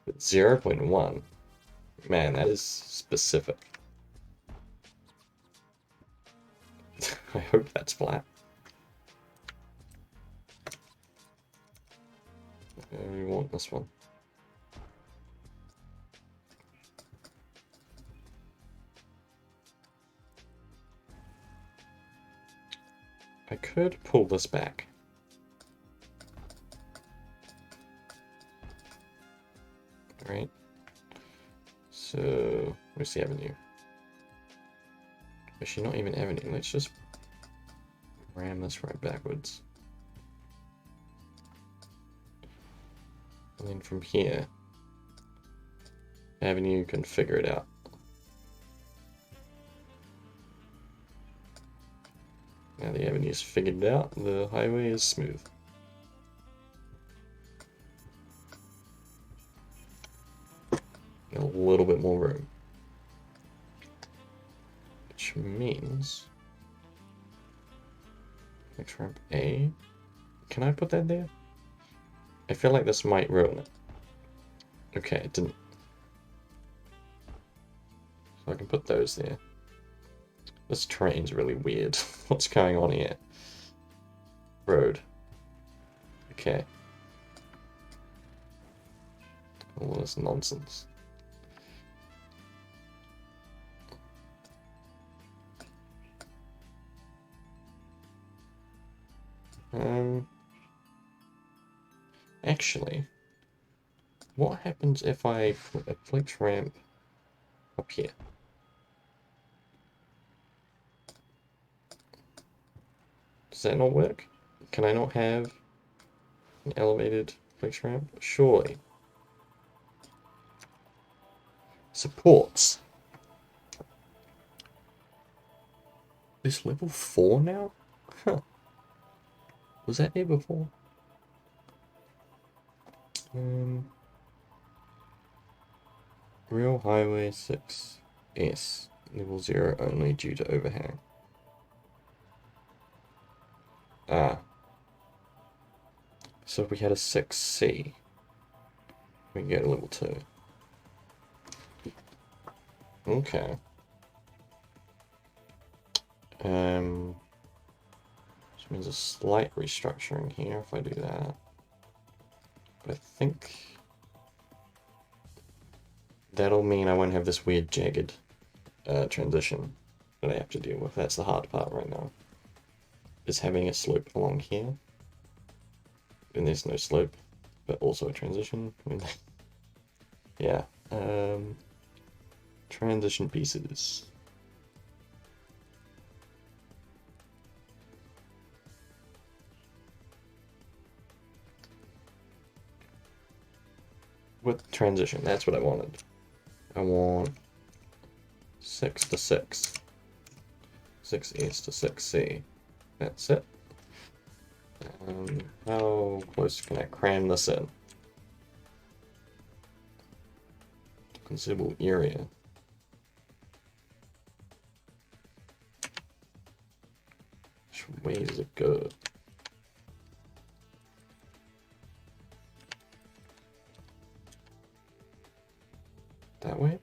But 0.1. Man, that is specific. I hope that's flat. We want this one. I could pull this back. Right. So, where's the avenue? Actually, not even avenue. Let's just ram this right backwards. And then from here, avenue can figure it out. Now the avenue is figured out, the highway is smooth. A little bit more room. Which means... Next ramp A. Can I put that there? I feel like this might ruin it. Okay, it didn't. So I can put those there. This terrain's really weird. What's going on here? Road. Okay. All this nonsense. Actually, what happens if I put a flex ramp up here? Does that not work? Can I not have an elevated flex ramp? Surely. Supports. This level 4 now? Huh. Was that there before? Real Highway 6S. Level 0 only due to overhang. Ah. So if we had a 6C, we can get a level 2. Okay. Which means a slight restructuring here if I do that. But I think that'll mean I won't have this weird jagged transition that I have to deal with. That's the hard part right now. Is having a slope along here. And there's no slope, but also a transition. Yeah. Transition pieces. With transition, that's what I wanted. I want 6 to 6. 6S to 6C. That's it. How close can I cram this in? Considerable area. Which way does it go? That way?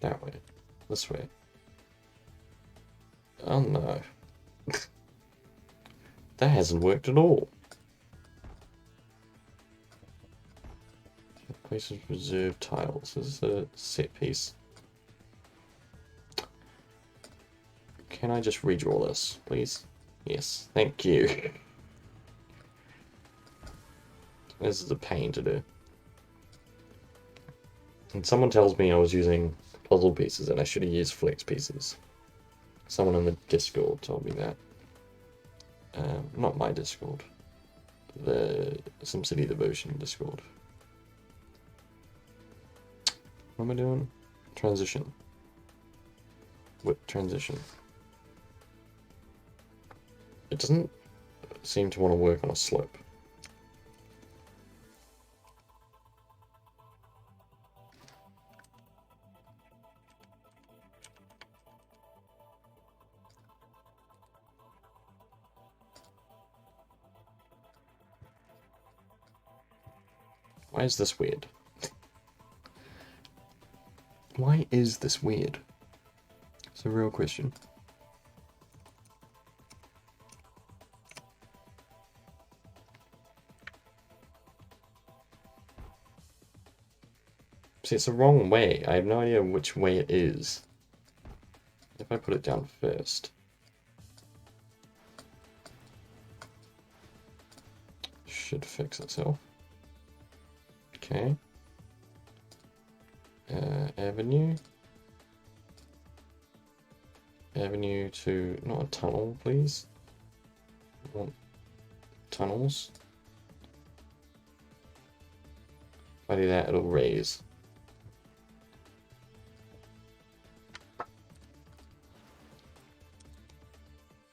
That way. This way. Oh no. That hasn't worked at all. Places reserved tiles. This is a set piece. Can I just redraw this, please? Yes, thank you. This is a pain to do. And someone tells me I was using puzzle pieces and I should have used flex pieces. Someone in the Discord told me that. Not my Discord. The SimCity Devotion Discord. What am I doing? Transition. Whip transition. It doesn't seem to want to work on a slope. Why is this weird? Why is this weird? It's a real question. See, it's the wrong way. I have no idea which way it is. If I put it down first. Should fix itself. Okay. Avenue. Avenue to, not a tunnel, please. I want tunnels. If I do that, it'll raise.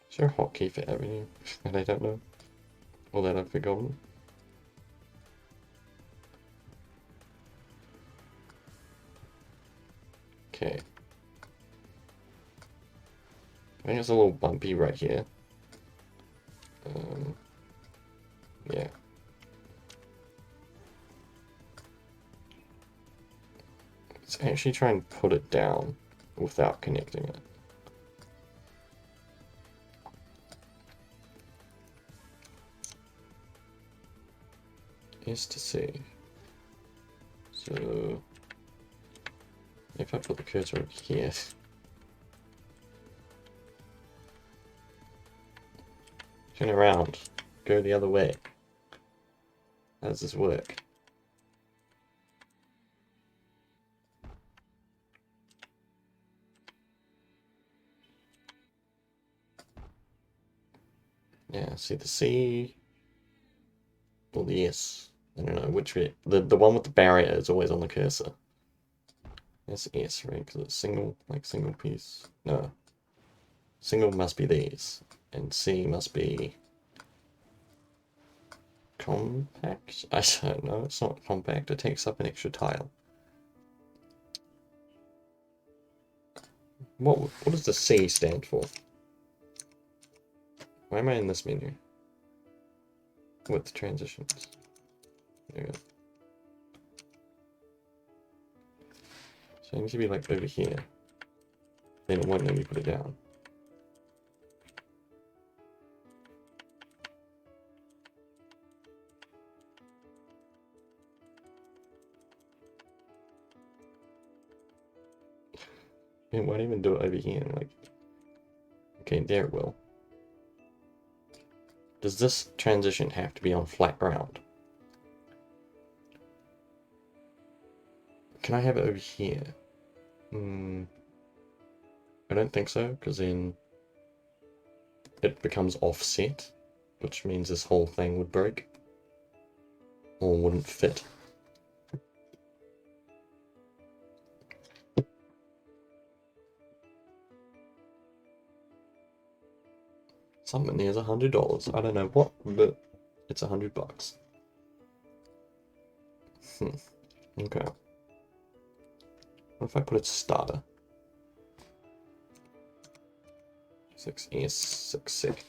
Is there a hotkey for Avenue that I don't know? Or that I've forgotten? Okay. I think it's a little bumpy right here. Yeah. Let's actually try and put it down without connecting it. Is to see. So if I put the cursor over here. Turn around. Go the other way. How does this work? Yeah, see the C or the S. I don't know which way. The one with the barrier is always on the cursor. That's S, right? Because it's single, like single piece. No. Single must be these. And C must be compact? I don't know, it's not compact, it takes up an extra tile. What does the C stand for? Why am I in this menu? With transitions. There we go. So it needs to be like over here. Then it won't let me put it down. It won't even do it over here. Like, okay, there it will. Does this transition have to be on flat ground? Can I have it over here? I don't think so, because then it becomes offset, which means this whole thing would break. Or wouldn't fit. Something there's $100. I don't know what, but it's $100. Okay. What if I put it starter? 6S, 6.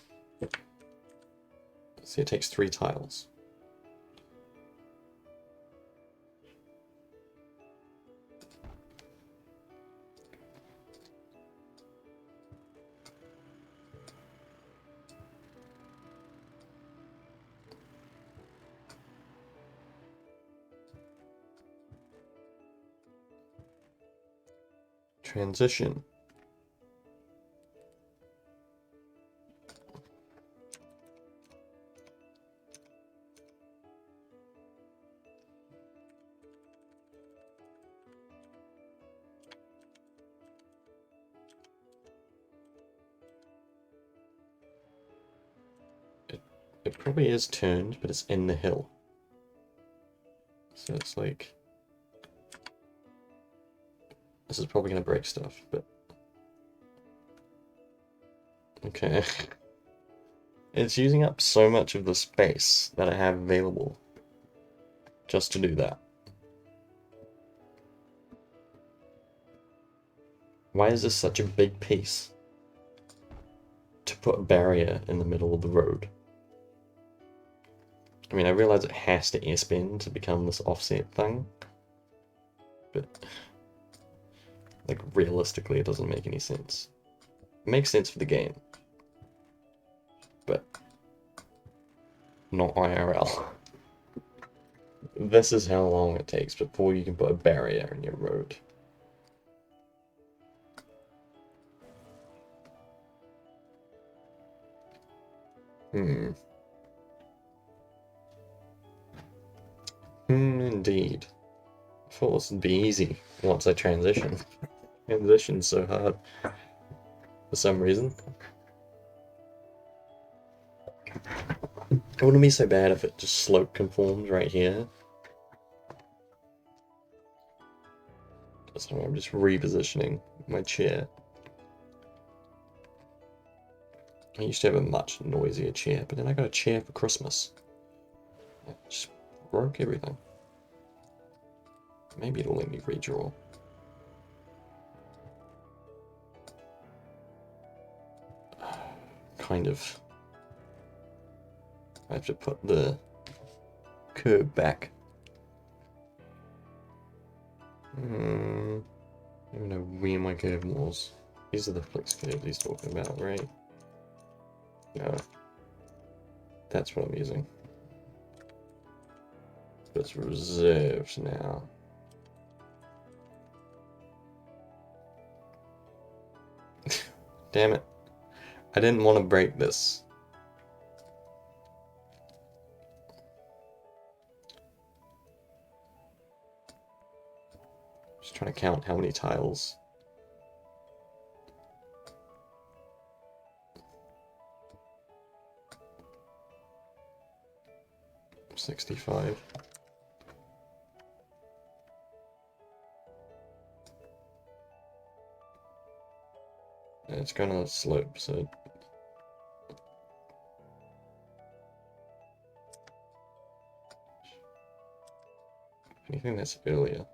See, it takes 3 tiles. Transition. It probably is turned, but it's in the hill. So it's like... This is probably going to break stuff, but... Okay. It's using up so much of the space that I have available just to do that. Why is this such a big piece to put a barrier in the middle of the road? I mean, I realize it has to S-bend to become this offset thing, but like realistically, it doesn't make any sense. It makes sense for the game, but not IRL. This is how long it takes before you can put a barrier in your road. Indeed. I thought this would be easy once I transition. Transition's so hard for some reason. It wouldn't be so bad if it just slope conformed right here. So I'm just repositioning my chair. I used to have a much noisier chair, but then I got a chair for Christmas. It just broke everything. Maybe it'll let me redraw. Kind of. I have to put the curve back. I don't know where my curve was. These are the flex curves he's talking about, right? No. That's what I'm using. It's reserved now. Damn it. I didn't want to break this. Just trying to count how many tiles. 65. And it's gonna slope, so anything that's earlier.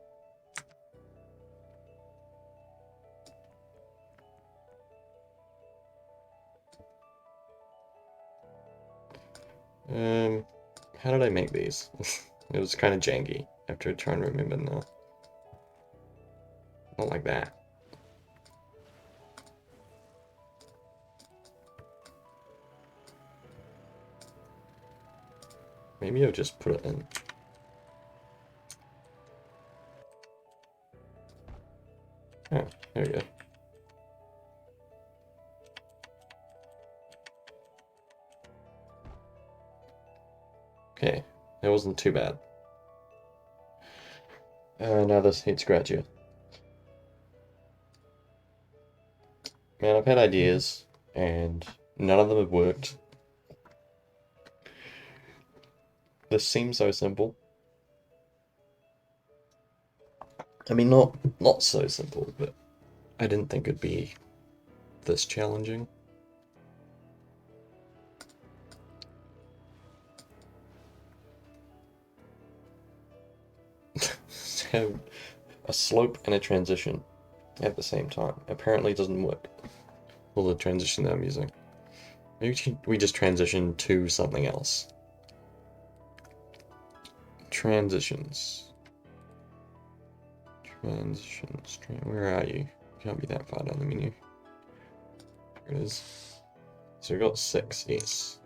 How did I make these? It was kind of janky. I have to try and remember now. Not like that. Maybe I'll just put it in. Oh, there we go. Okay, that wasn't too bad. Now this head scratcher. Man, I've had ideas, and none of them have worked. This seems so simple. I mean, not so simple, but I didn't think it'd be this challenging. Have a slope and a transition at the same time. Apparently it doesn't work. Well, the transition that I'm using. Maybe we just transition to something else. Transitions. Transitions. Where are you? You can't be that far down the menu. Here it is. So we've got 6S.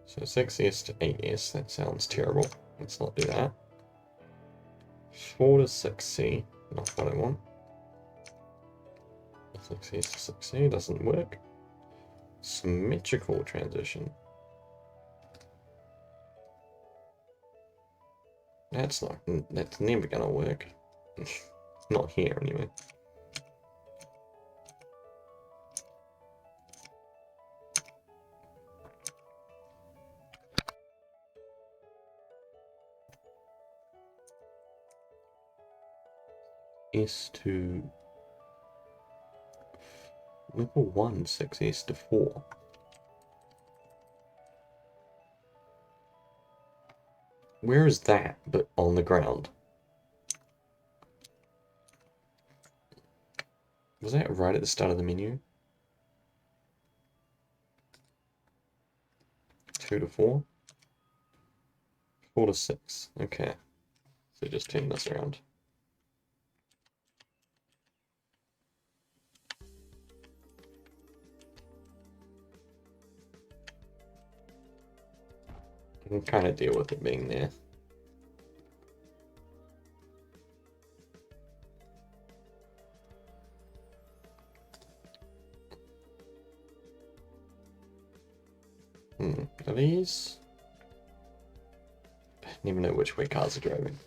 So 6S to 8S, that sounds terrible. Let's not do that. 4 to 6C, not what I want. 6S to 6C doesn't work. Symmetrical transition. That's never gonna work. Not here anyway. S to level 1, 6S to 4. Where is that but on the ground? Was that right at the start of the menu? 2 to 4? 4 to 6. Okay. So just turn this around. I can kind of deal with it being there. Are these? I don't even know which way cars are driving.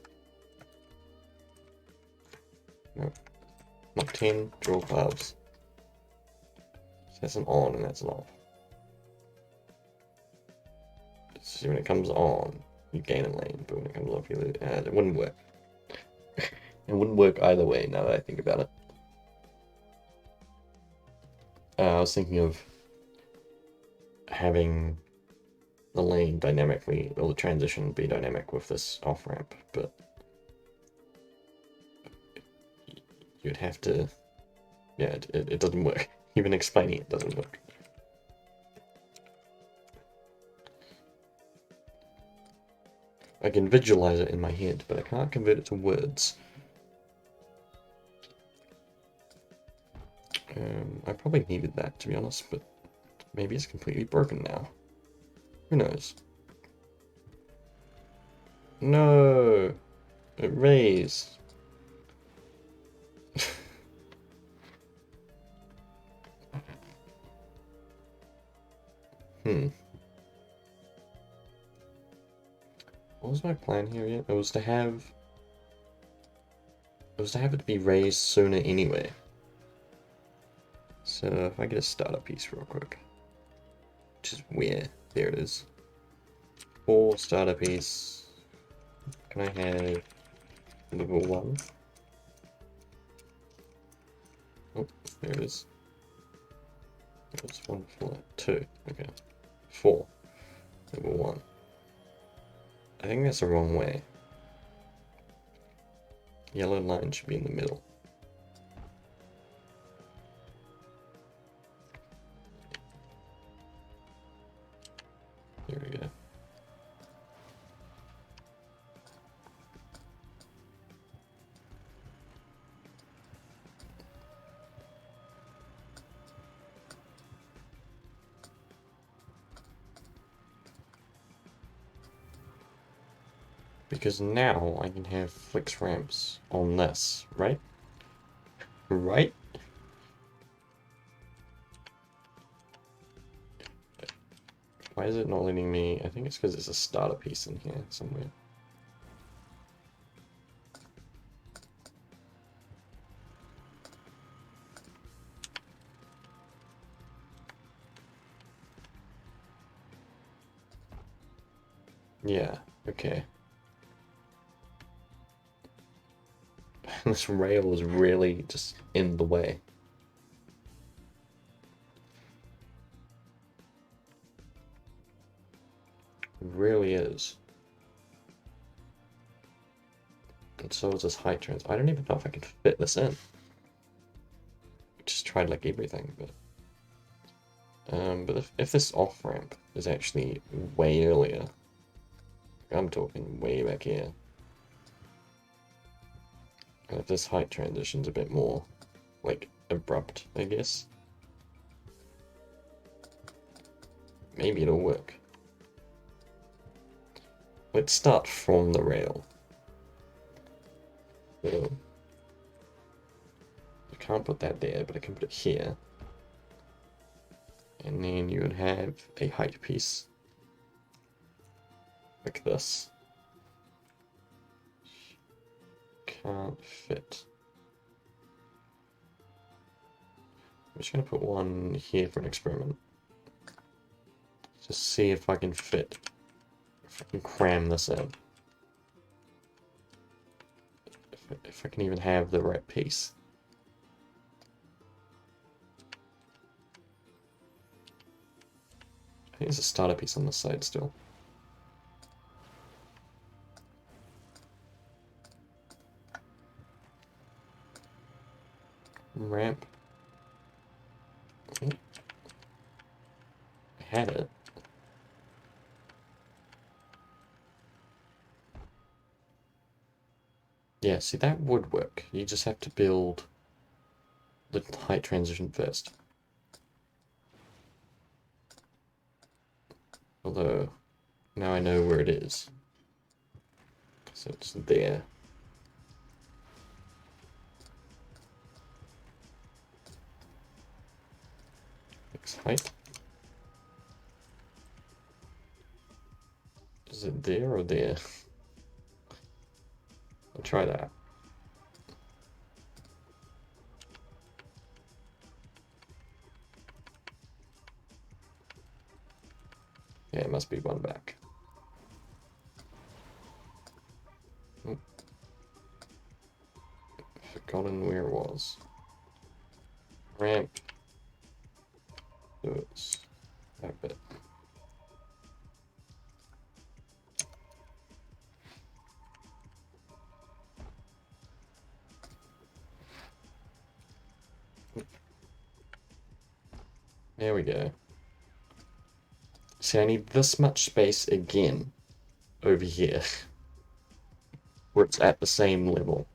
No. Not 10, draw clubs. So that's an on and that's an off. So when it comes on, you gain a lane, but when it comes off, you lose. It wouldn't work. It wouldn't work either way now that I think about it. I was thinking of having the lane dynamically, or the transition be dynamic with this off ramp, but you'd have to. Yeah, it doesn't work. Even explaining it doesn't work. I can visualize it in my head, but I can't convert it to words. I probably needed that, to be honest, but maybe it's completely broken now. Who knows? No! It raised. What was my plan here yet? It was to have it to be raised sooner anyway. So if I get a starter piece real quick, which is where, there it is. 4 starter piece. Can I have level 1? Oh, there it is. What's 1 for? 2. Okay. 4. Level 1. I think that's the wrong way. Yellow line should be in the middle. There we go. Because now I can have flex ramps on this, right? Right? Why is it not letting me? I think it's because there's a starter piece in here somewhere. Yeah, okay. This rail is really just in the way. It really is. And so is this height trans. I don't even know if I can fit this in. Just tried like everything, but if this off ramp is actually way earlier, I'm talking way back here. And if this height transition's a bit more like abrupt, I guess, maybe it'll work. Let's start from the rail. So, I can't put that there, but I can put it here. And then you would have a height piece like this. Can't fit. I'm just going to put one here for an experiment. Just see if I can fit, if I can cram this in. If I can even have the right piece. I think there's a starter piece on this side still. Ramp. I had it. Yeah, see, that would work. You just have to build the height transition first. Although, now I know where it is. So it's there. Fix height. Is it there or there? I'll try that. Yeah, it must be one back. Oh. Forgotten where it was. Ramp. It's that bit. There we go. See, I need this much space again over here, where it's at the same level.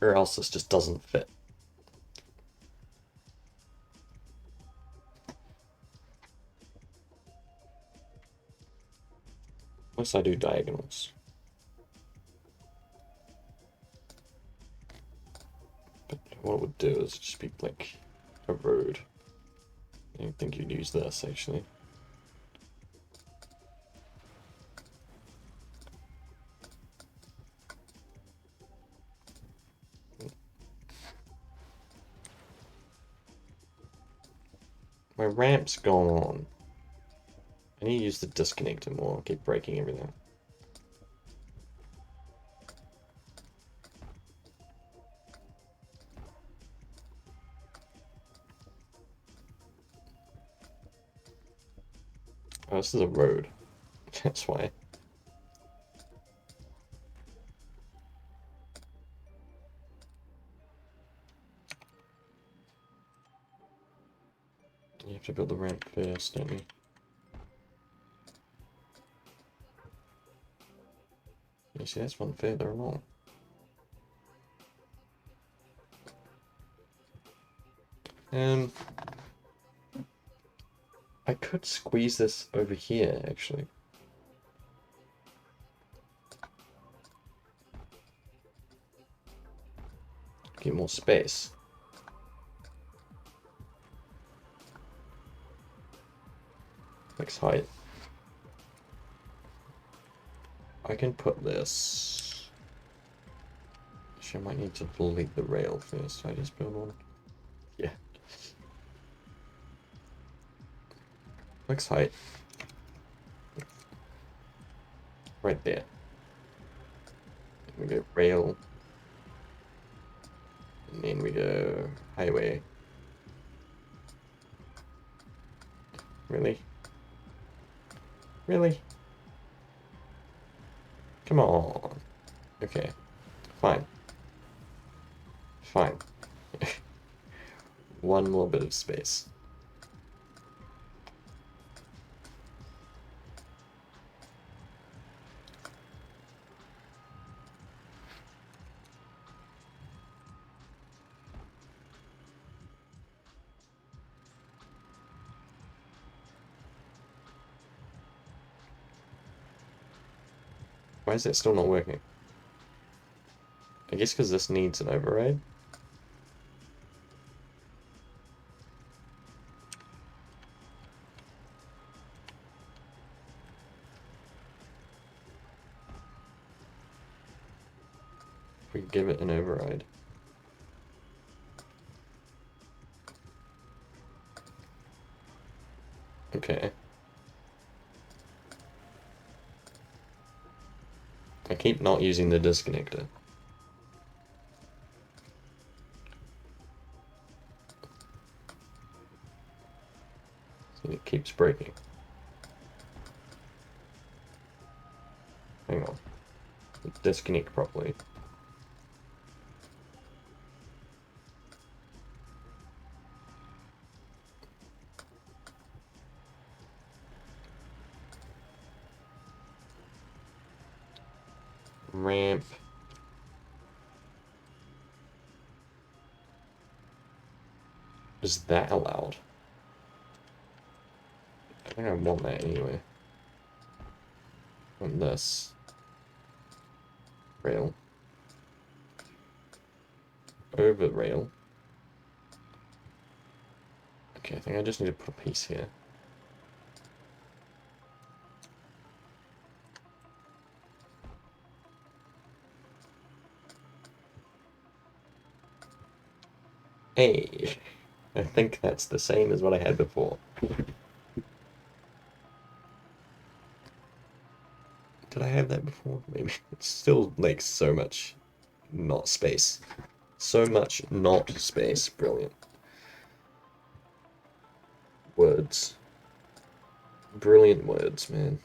Or else this just doesn't fit. Unless I do diagonals. But what it would do is just be like a road. I don't think you'd use this, actually. My ramp's gone. I need to use the disconnector more. I keep breaking everything. Oh, this is a road. That's why. You have to build the ramp first, don't you? You see, that's one further along. I could squeeze this over here, actually. Get more space. Max height. I can put this. Actually, I might need to delete the rail first. I just build one. Yeah. Max height. Right there. We go rail. And then we go highway. Really? Really? Come on. Okay. Fine. Fine. One little bit of space. Why is that still not working? I guess because this needs an override. If we give it an override. Okay. I keep not using the disconnector. So it keeps breaking. Hang on. Disconnect properly. Ramp. Is that allowed? I think I want that anyway. On this. Rail. Over rail. Okay, I think I just need to put a piece here. Hey, I think that's the same as what I had before. Did I have that before? Maybe. It's still like so much not space. So much not space. Brilliant. Words. Brilliant words, man.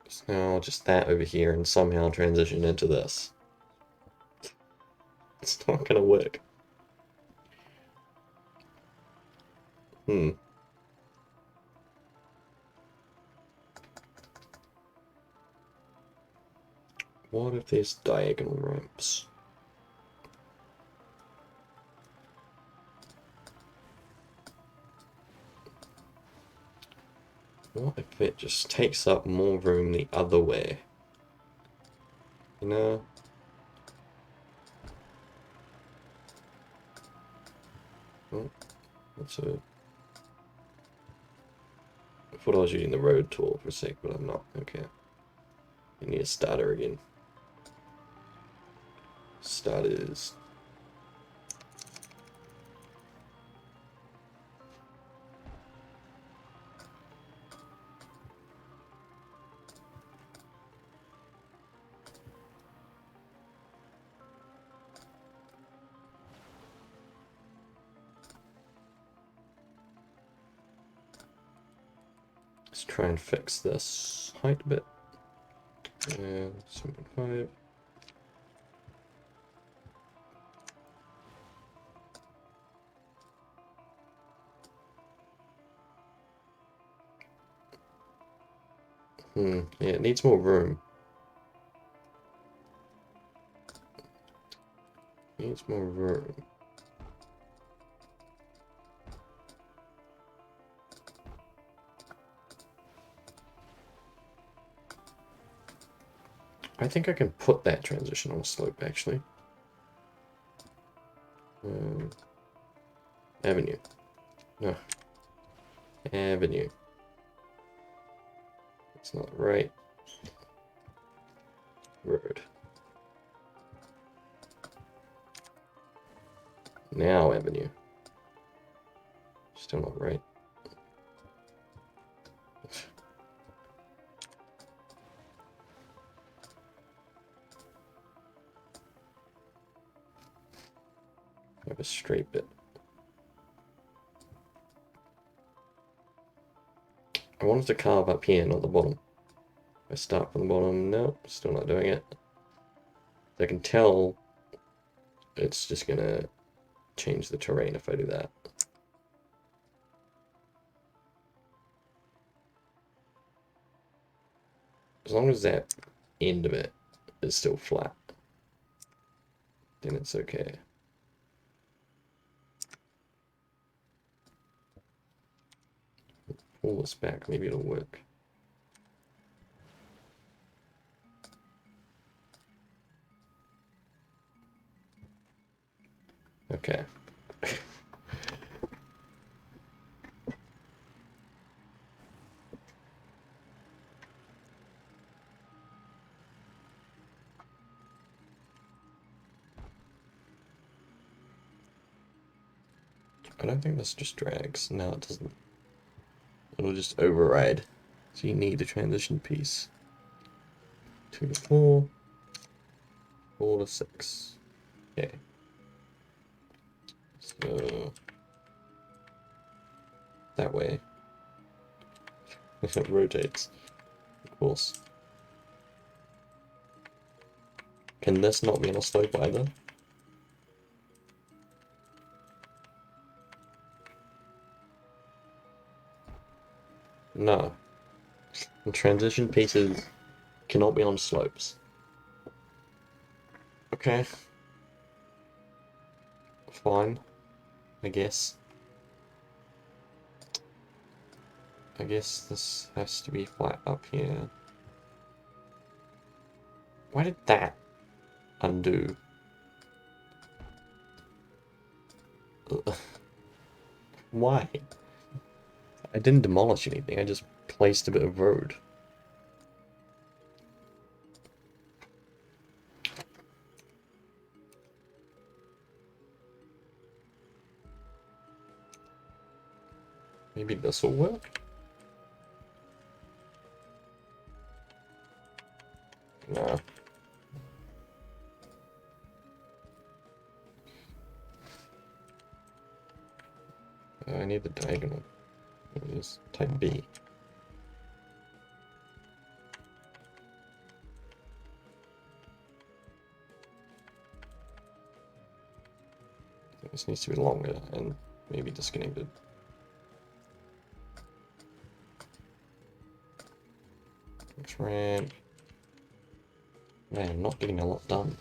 So now just that over here and somehow transition into this. It's not gonna work. Hmm. What if there's diagonal ramps? What if it just takes up more room the other way? You know? Oh, that's a... I thought I was using the road tool for a sec, but I'm not. Okay. I need a starter again. Starters. Let's try and fix this height a bit. 7.5. Yeah, it needs more room. Needs more room. I think I can put that transition on a slope, actually. Avenue. No. Avenue. It's not right. Road. Now avenue. Still not right. I have a straight bit. I wanted to carve up here, not the bottom. If I start from the bottom, nope, still not doing it. I can tell it's just gonna change the terrain if I do that. As long as that end of it is still flat, then it's okay. Pull this back, maybe it'll work. Okay. I don't think this just drags. No, it doesn't. It'll just override. So you need a transition piece. 2 to 4. 4 to 6. Okay. So that way. It rotates. Of course. Can this not be on a slope either? No. And transition pieces cannot be on slopes. Okay. Fine. I guess. I guess this has to be flat up here. Why did that undo? Ugh. Why? I didn't demolish anything, I just placed a bit of road. Maybe this will work? No. I need the diagonal. It is type B. This needs to be longer and maybe disconnected. Ramp. Man, I'm not getting a lot done.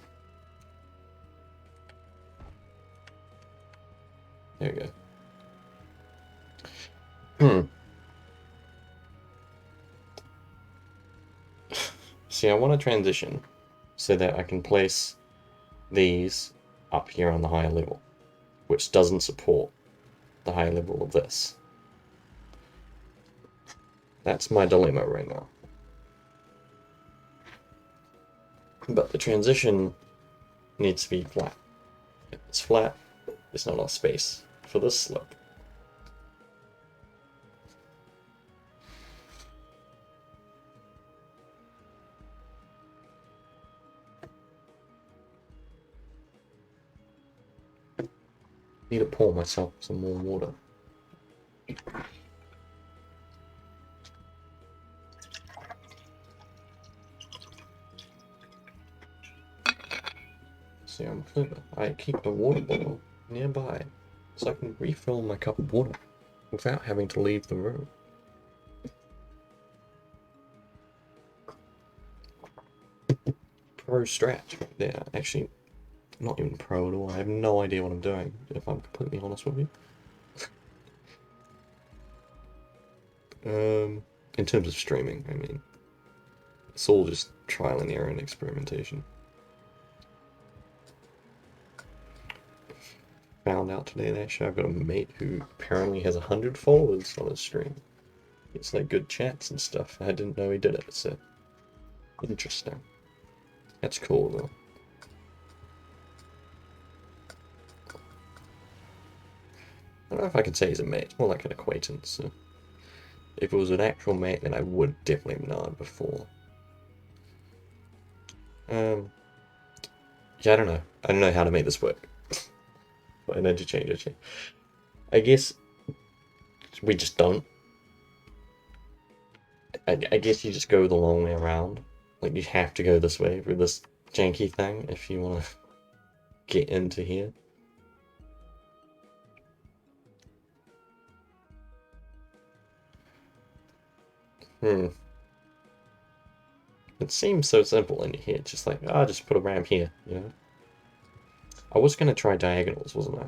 There we go. See, I want to transition so that I can place these up here on the higher level, which doesn't support the higher level of this. That's my dilemma right now. But the transition needs to be flat. If it's flat, there's not enough space for this slope. Need to pour myself some more water. See, I'm clever. I keep a water bottle nearby so I can refill my cup of water without having to leave the room. Pro strat right there. Actually, not even pro at all. I have no idea what I'm doing, if I'm completely honest with you. In terms of streaming, I mean, it's all just trial and error and experimentation. Found out today that actually I've got a mate who apparently has 100 followers on his stream. It's like good chats and stuff. I didn't know he did it, so interesting. That's cool though. I don't know if I can say he's a mate. It's more like an acquaintance. So if it was an actual mate, then I would definitely have known before. Yeah, I don't know. I don't know how to make this work. But energy change, actually. I guess we just don't. I guess you just go the long way around. Like, you have to go this way for this janky thing if you want to get into here. It seems so simple in here. It's just like, oh, just put a ramp here, you know? I was going to try diagonals, wasn't I?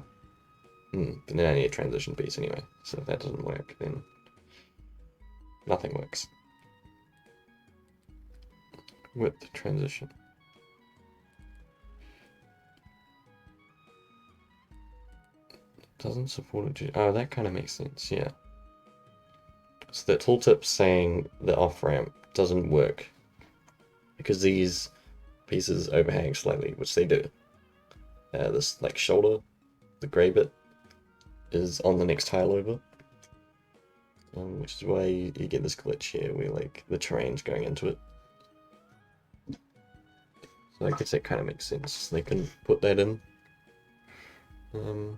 But then I need a transition piece anyway. So if that doesn't work, then nothing works. Width transition. Doesn't support it. Oh, that kind of makes sense, yeah. So the tooltip's saying the off-ramp doesn't work because these pieces overhang slightly, which they do. This like shoulder, the grey bit, is on the next tile over, which is why you get this glitch here where like the terrain's going into it. So I guess that kind of makes sense. They can put that in. But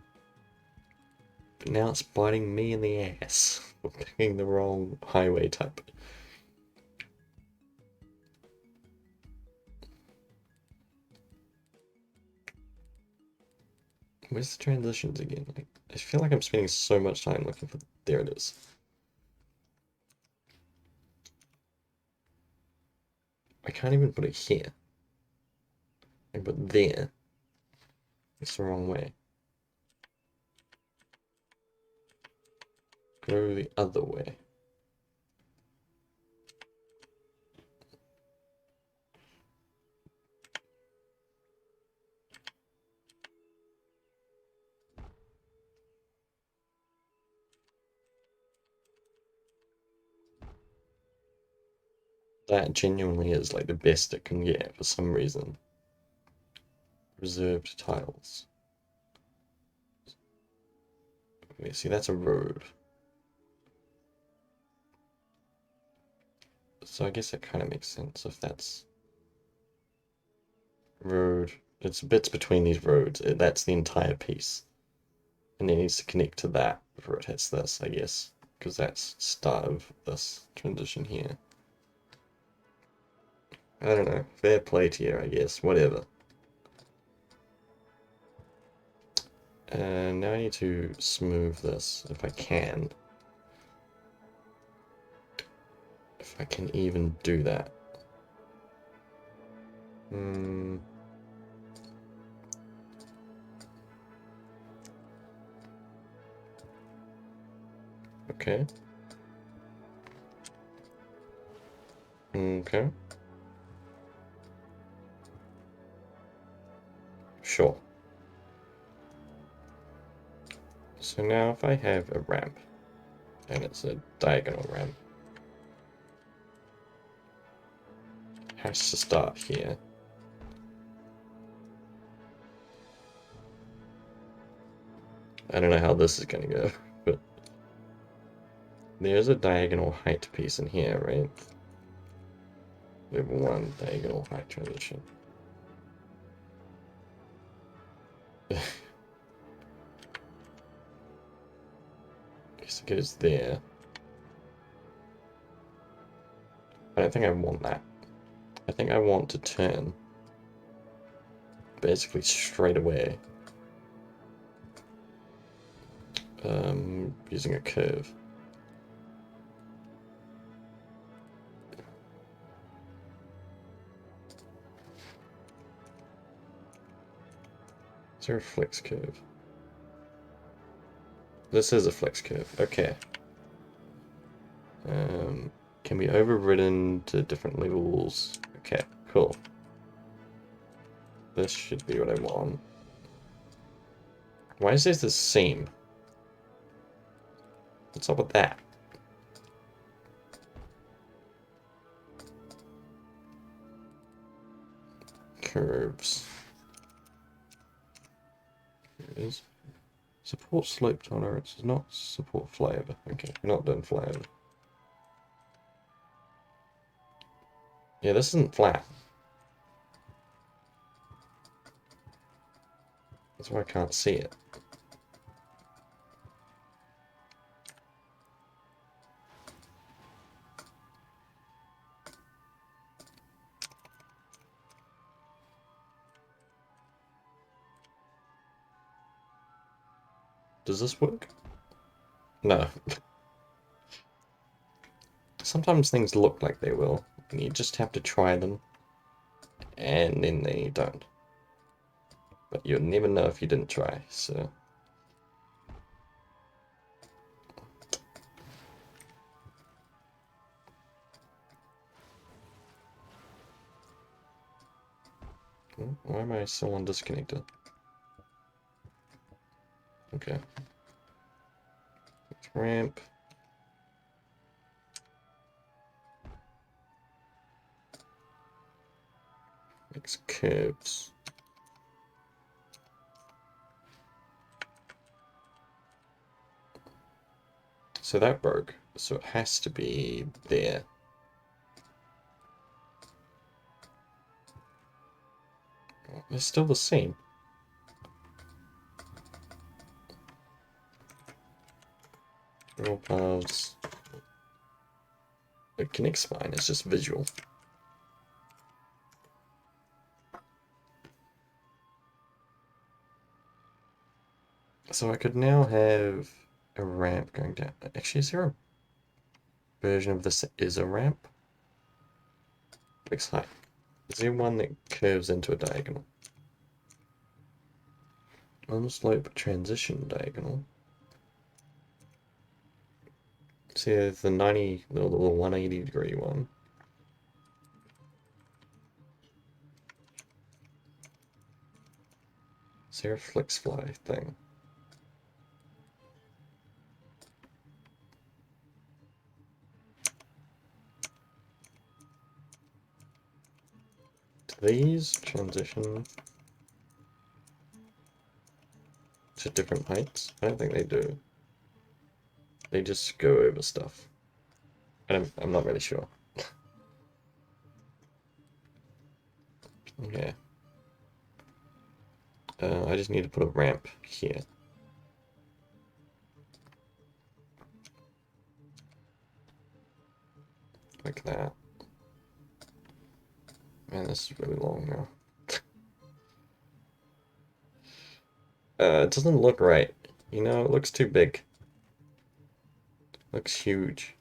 now it's biting me in the ass for picking the wrong highway type. Where's the transitions again? I feel like I'm spending so much time looking for... There it is. I can't even put it here. I put there. It's the wrong way. Go the other way. That genuinely is like the best it can get for some reason. Reserved tiles. Okay, see, that's a road. So I guess that kind of makes sense if that's road. It's bits between these roads. That's the entire piece. And it needs to connect to that before it hits this, I guess. Because that's start of this transition here. I don't know. Fair play to you, I guess. Whatever. And now I need to smooth this if I can. If I can even do that. Okay. Okay. Sure. So now if I have a ramp, and it's a diagonal ramp, it has to start here. I don't know how this is going to go, but there's a diagonal height piece in here, right? We have one diagonal height transition. Guess it goes there. I don't think I want that. I think I want to turn basically straight away. Using a curve. Is there a flex curve? This is a flex curve. Okay. Can be overridden to different levels. Okay, cool. This should be what I want. Why is this the seam? What's up with that? Curves. Here it is. Support slope tolerance does not support flyover. Okay, we're not doing flyover. Yeah, this isn't flat. That's why I can't see it. Does this work? No. Sometimes things look like they will, and you just have to try them, and then they don't. But you'll never know if you didn't try, so... Why am I still on disconnected? Okay. Let's ramp. Makes curves. So that broke, so it has to be there. It's still the same. Roll paths. The connect's fine, it's just visual. So I could now have a ramp going down. Actually, is there a version of this that is a ramp? Looks like Is there one that curves into a diagonal? Unslope transition diagonal. See, there's the 90, the 180 degree one. Is there a FlexFly thing? Do these transition to different heights? I don't think they do. They just go over stuff. I'm not really sure. Okay. I just need to put a ramp here. Like that. Man, this is really long now. It doesn't look right. You know, it looks too big. Looks huge.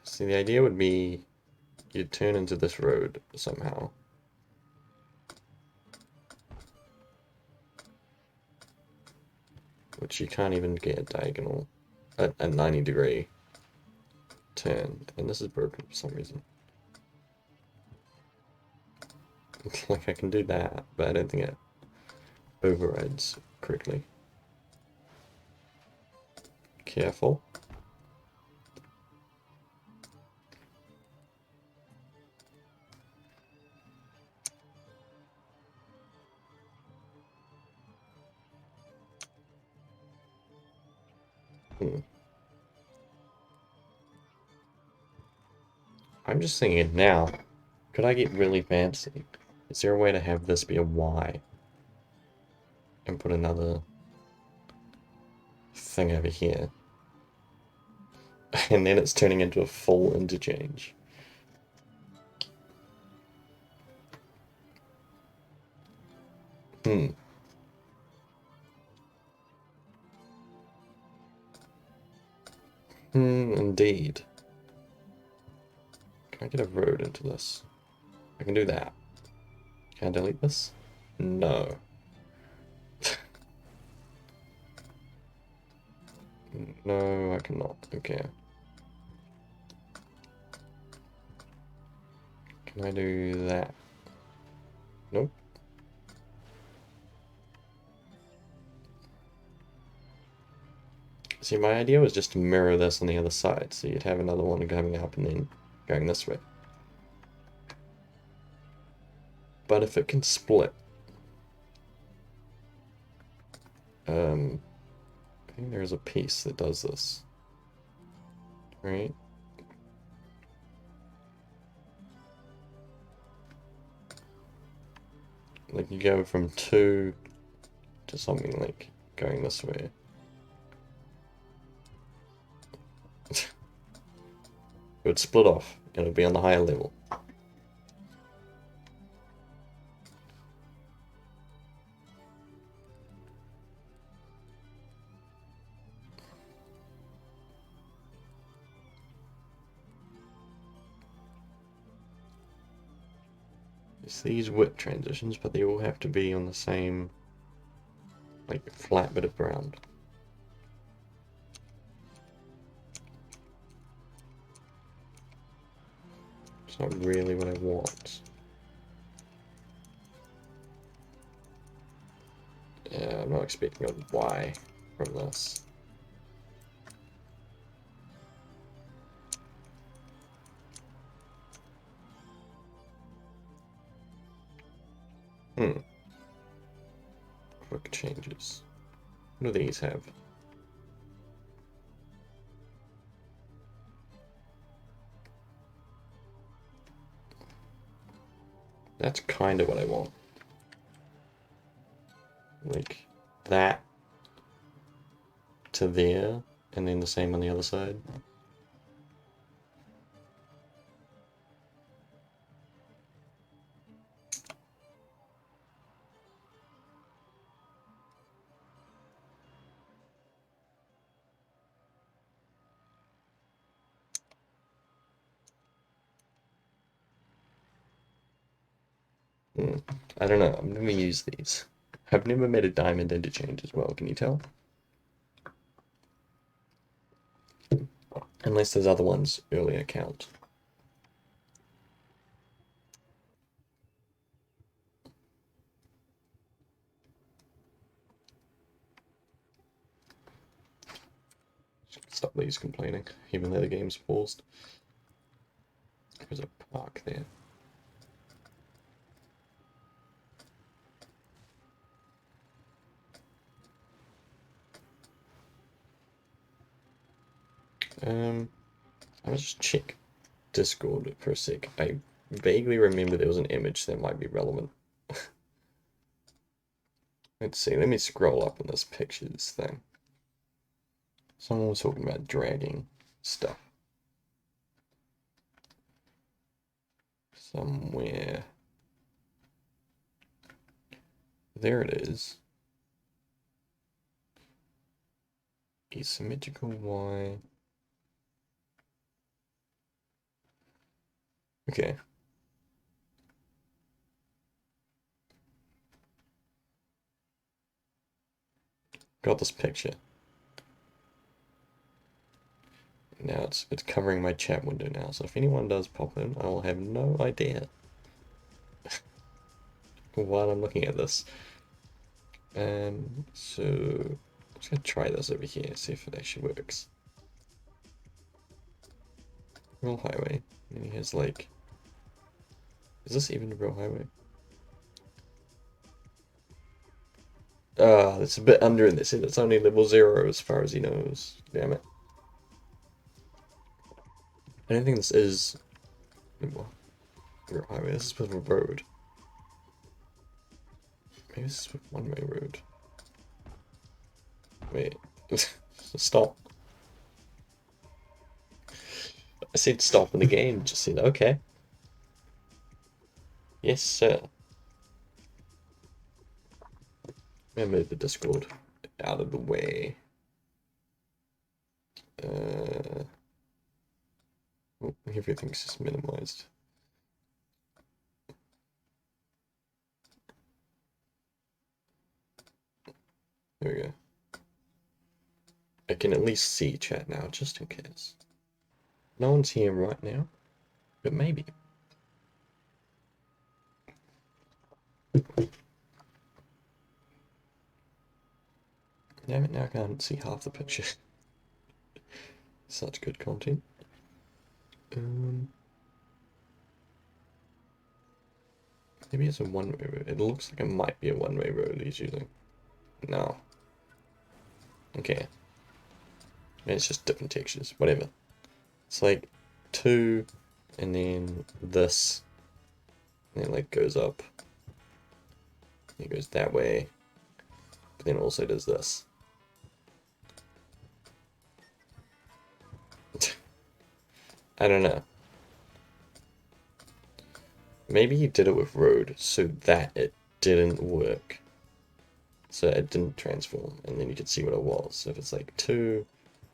See, the idea would be you'd turn into this road somehow. Which you can't even get a diagonal, a 90 degree turn. And this is broken for some reason. Like I can do that, but I don't think it overrides correctly. Careful. I'm just thinking now, could I get really fancy? Is there a way to have this be a Y? And put another thing over here. And then it's turning into a full interchange. Hmm. Indeed. Can I get a road into this? I can do that. Can I delete this? No. No, I cannot. Okay. Can I do that? Nope. See, my idea was just to mirror this on the other side, so you'd have another one coming up and then going this way. But if it can split, I think there's a piece that does this, right? Like you go from 2 to something like going this way. It would split off, and it would be on the higher level. It's these whip transitions, but they all have to be on the same, like, flat bit of ground. It's not really what I want. Yeah, I'm not expecting a Y from this. Quick changes. What do these have? That's kind of what I want. Like, that to there, and then the same on the other side. I don't know. I've never used these. I've never made a diamond interchange as well. Can you tell? Unless those other ones earlier count. Stop these complaining, even though the game's paused. There's a park there. I'll just check Discord for a sec. I vaguely remember there was an image that might be relevant. Let's see, let me scroll up on this pictures thing. Someone was talking about dragging stuff. Somewhere. There it is. Asymmetrical Y. Okay. Got this picture. Now it's covering my chat window now, so if anyone does pop in, I will have no idea while I'm looking at this. So I'm just gonna try this over here, see if it actually works. Real highway. And he has like, is this even a real highway? Ah, it's a bit under in this. It's only level 0 as far as he knows. Damn it. I don't think this is a real highway. This is with a road. Maybe this is with one-way road. Wait. Stop. I said stop in the game. Just said okay. Yes, sir. I'm gonna move the Discord out of the way. Oh, everything's just minimized. There we go. I can at least see chat now, just in case. No one's here right now, but maybe. Damn it, now I can't see half the picture. Such good content. Maybe it's a one-way road. It looks like it might be a one-way road he's using. No. Okay. Maybe it's just different textures. Whatever. It's like 2, and then this, and then like goes up. It goes that way, but then also does this. I don't know. Maybe he did it with road so that it didn't work. So it didn't transform, and then you could see what it was. So if it's like 2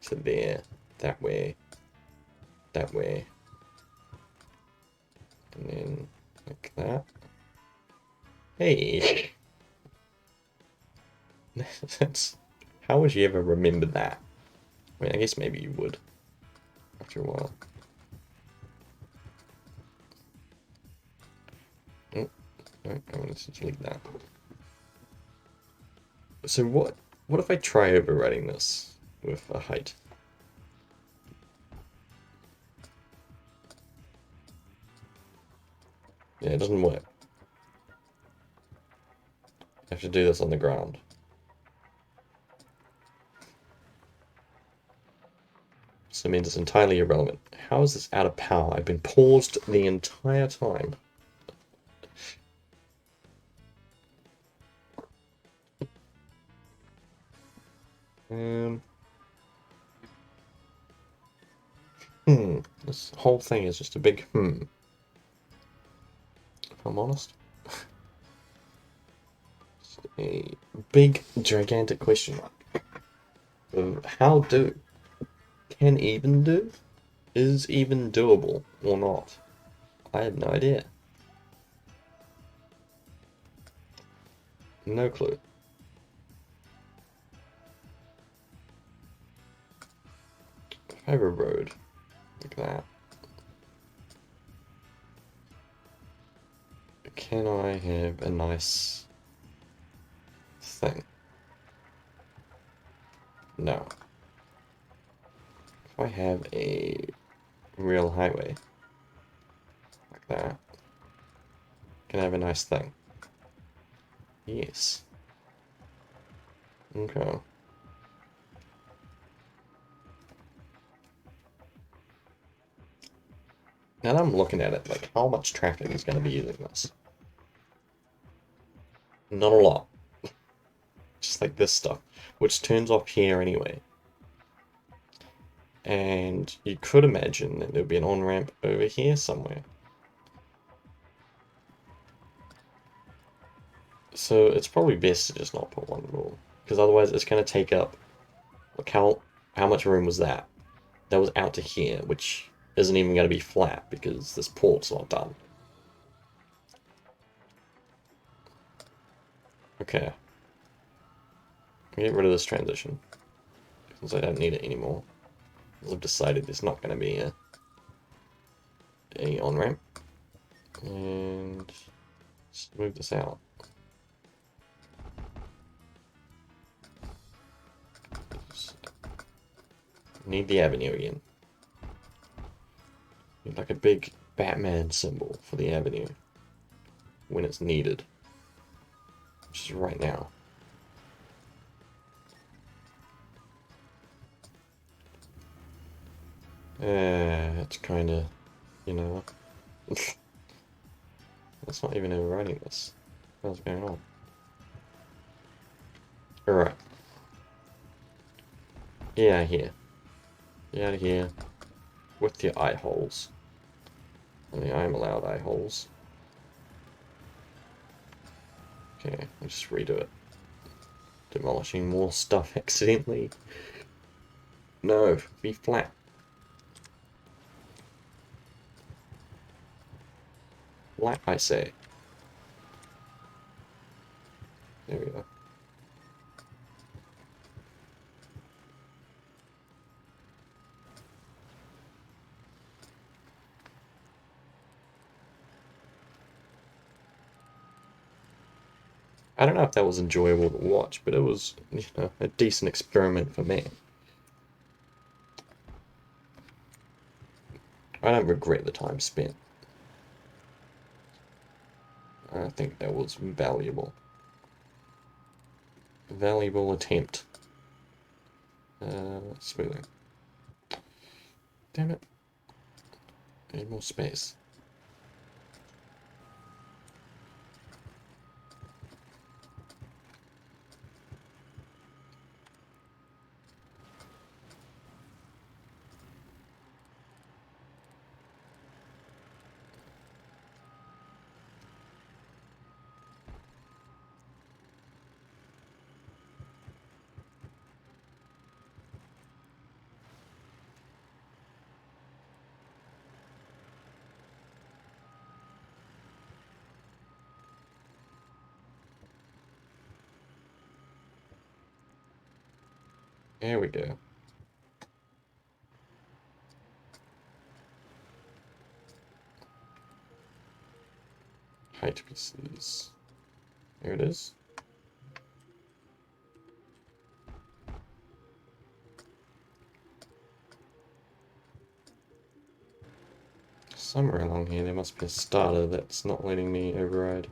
to there, that way, and then like that. Hey! That's... How would you ever remember that? I mean, I guess maybe you would, after a while. Oh, no, I wanted to delete that. So what if I try overriding this with a height? Yeah, it doesn't work. I have to do this on the ground. So it means it's entirely irrelevant. How is this out of power? I've been paused the entire time. This whole thing is just a big if I'm honest. Just a big, gigantic question mark. Of how can even do? Is even doable or not? I have no idea. No clue. If I have a road like that, can I have a nice thing? No. If I have a real highway like that, can I have a nice thing? Yes. Okay. Now that I'm looking at it, like, how much traffic is going to be using this? Not a lot. Just like this stuff, which turns off here anyway. And you could imagine that there'd be an on-ramp over here somewhere. So it's probably best to just not put one rule, because otherwise it's going to take up, like, how much room was that? That was out to here, which isn't even going to be flat because this port's not done. Okay. Get rid of this transition, because I don't need it anymore. I've decided there's not going to be a on-ramp. And let's move this out. Need the avenue again. Need like a big Batman symbol for the avenue when it's needed, which is right now. It's kind of, you know, it's not even overriding this. What's going on? Alright. Get out of here. Get out of here. With your eye holes. I mean, I'm allowed eye holes. Okay, I'll just redo it. Demolishing more stuff accidentally. No, be flat. Flat, I say. There we go. I don't know if that was enjoyable to watch, but it was, you know, a decent experiment for me. I don't regret the time spent. I think that was valuable. Valuable attempt. Smoothing. Damn it. Need more space. There we go. Height pieces. There it is. Somewhere along here there must be a starter that's not letting me override.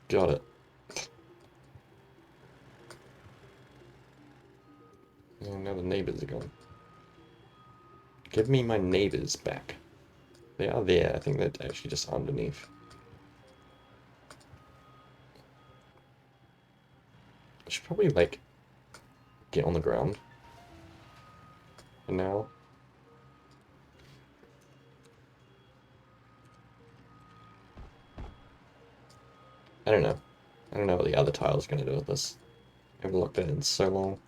Got it. Oh, now the neighbors are gone. Give me my neighbors back. They are there. I think they're actually just underneath. I should probably, like, get on the ground. For now. I don't know. I don't know what the other tile is going to do with this. I haven't looked at it in so long.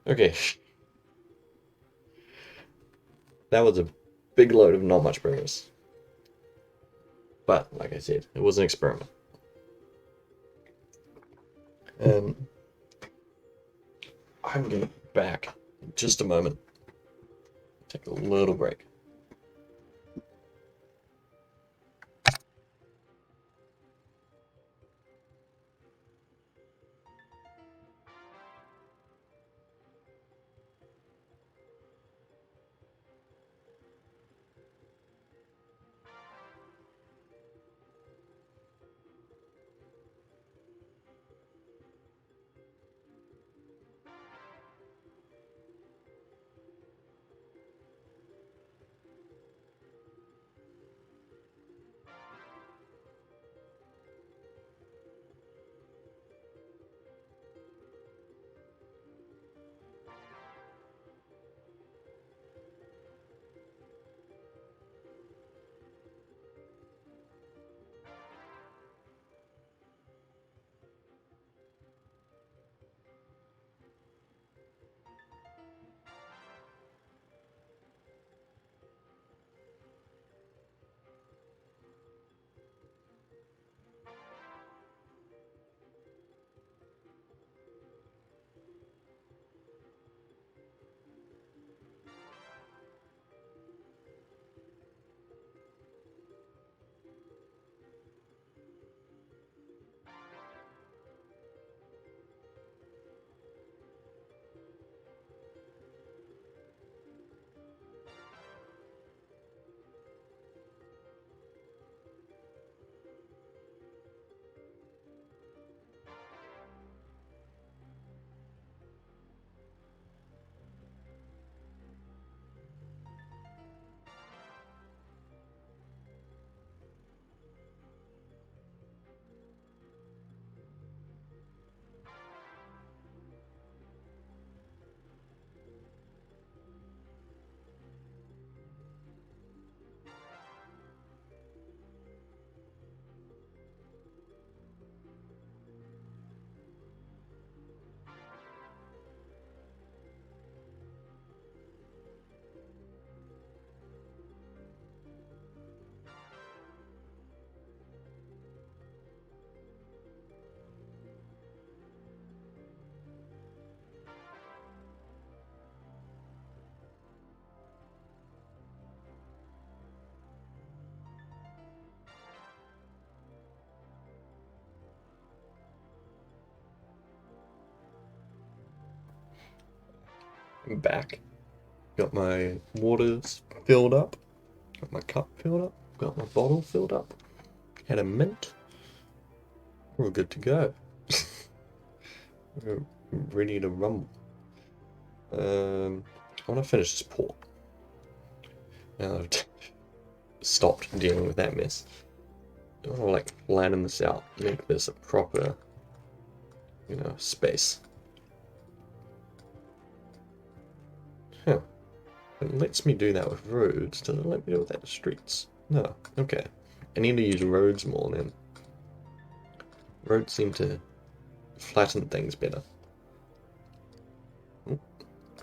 Okay. That was a big load of not much progress. But, like I said, it was an experiment. I'm going to be back in just a moment. Take a little break. I'm back. Got my waters filled up. Got my cup filled up. Got my bottle filled up. Had a mint. We're good to go. We're ready to rumble. I want to finish this port. Now I've stopped dealing with that mess. I want to like flatten this out, make this a proper, space. Huh. It lets me do that with roads. Does it let me do that with streets? No. Okay. I need to use roads more then. Roads seem to flatten things better. Oh,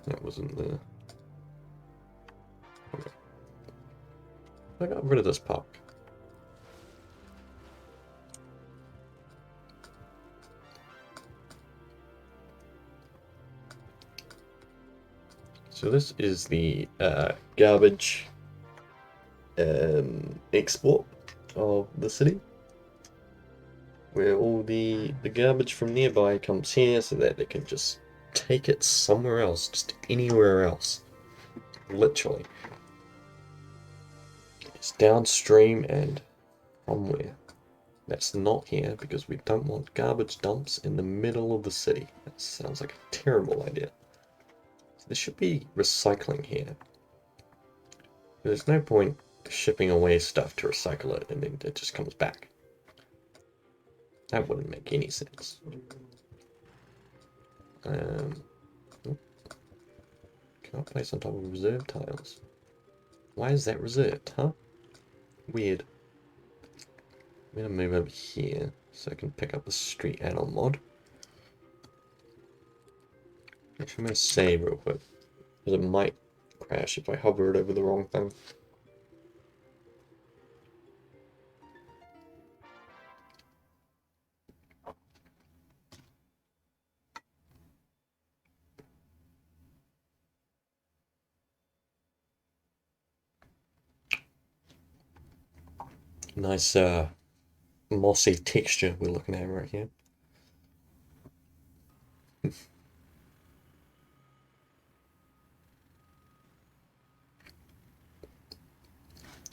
that wasn't the... Okay. I got rid of this park. So this is the garbage export of the city, where all the garbage from nearby comes here so that they can just take it somewhere else, just anywhere else. Literally. It's downstream and somewhere. That's not here because we don't want garbage dumps in the middle of the city. That sounds like a terrible idea. So there should be recycling here. There's no point shipping away stuff to recycle it and then it just comes back. That wouldn't make any sense. Can't place on top of reserve tiles. Why is that reserved, huh? Weird. I'm gonna move over here so I can pick up the street animal mod. Actually, I'm gonna save real quick, because it might crash if I hover it over the wrong thing. Nice mossy texture we're looking at right here.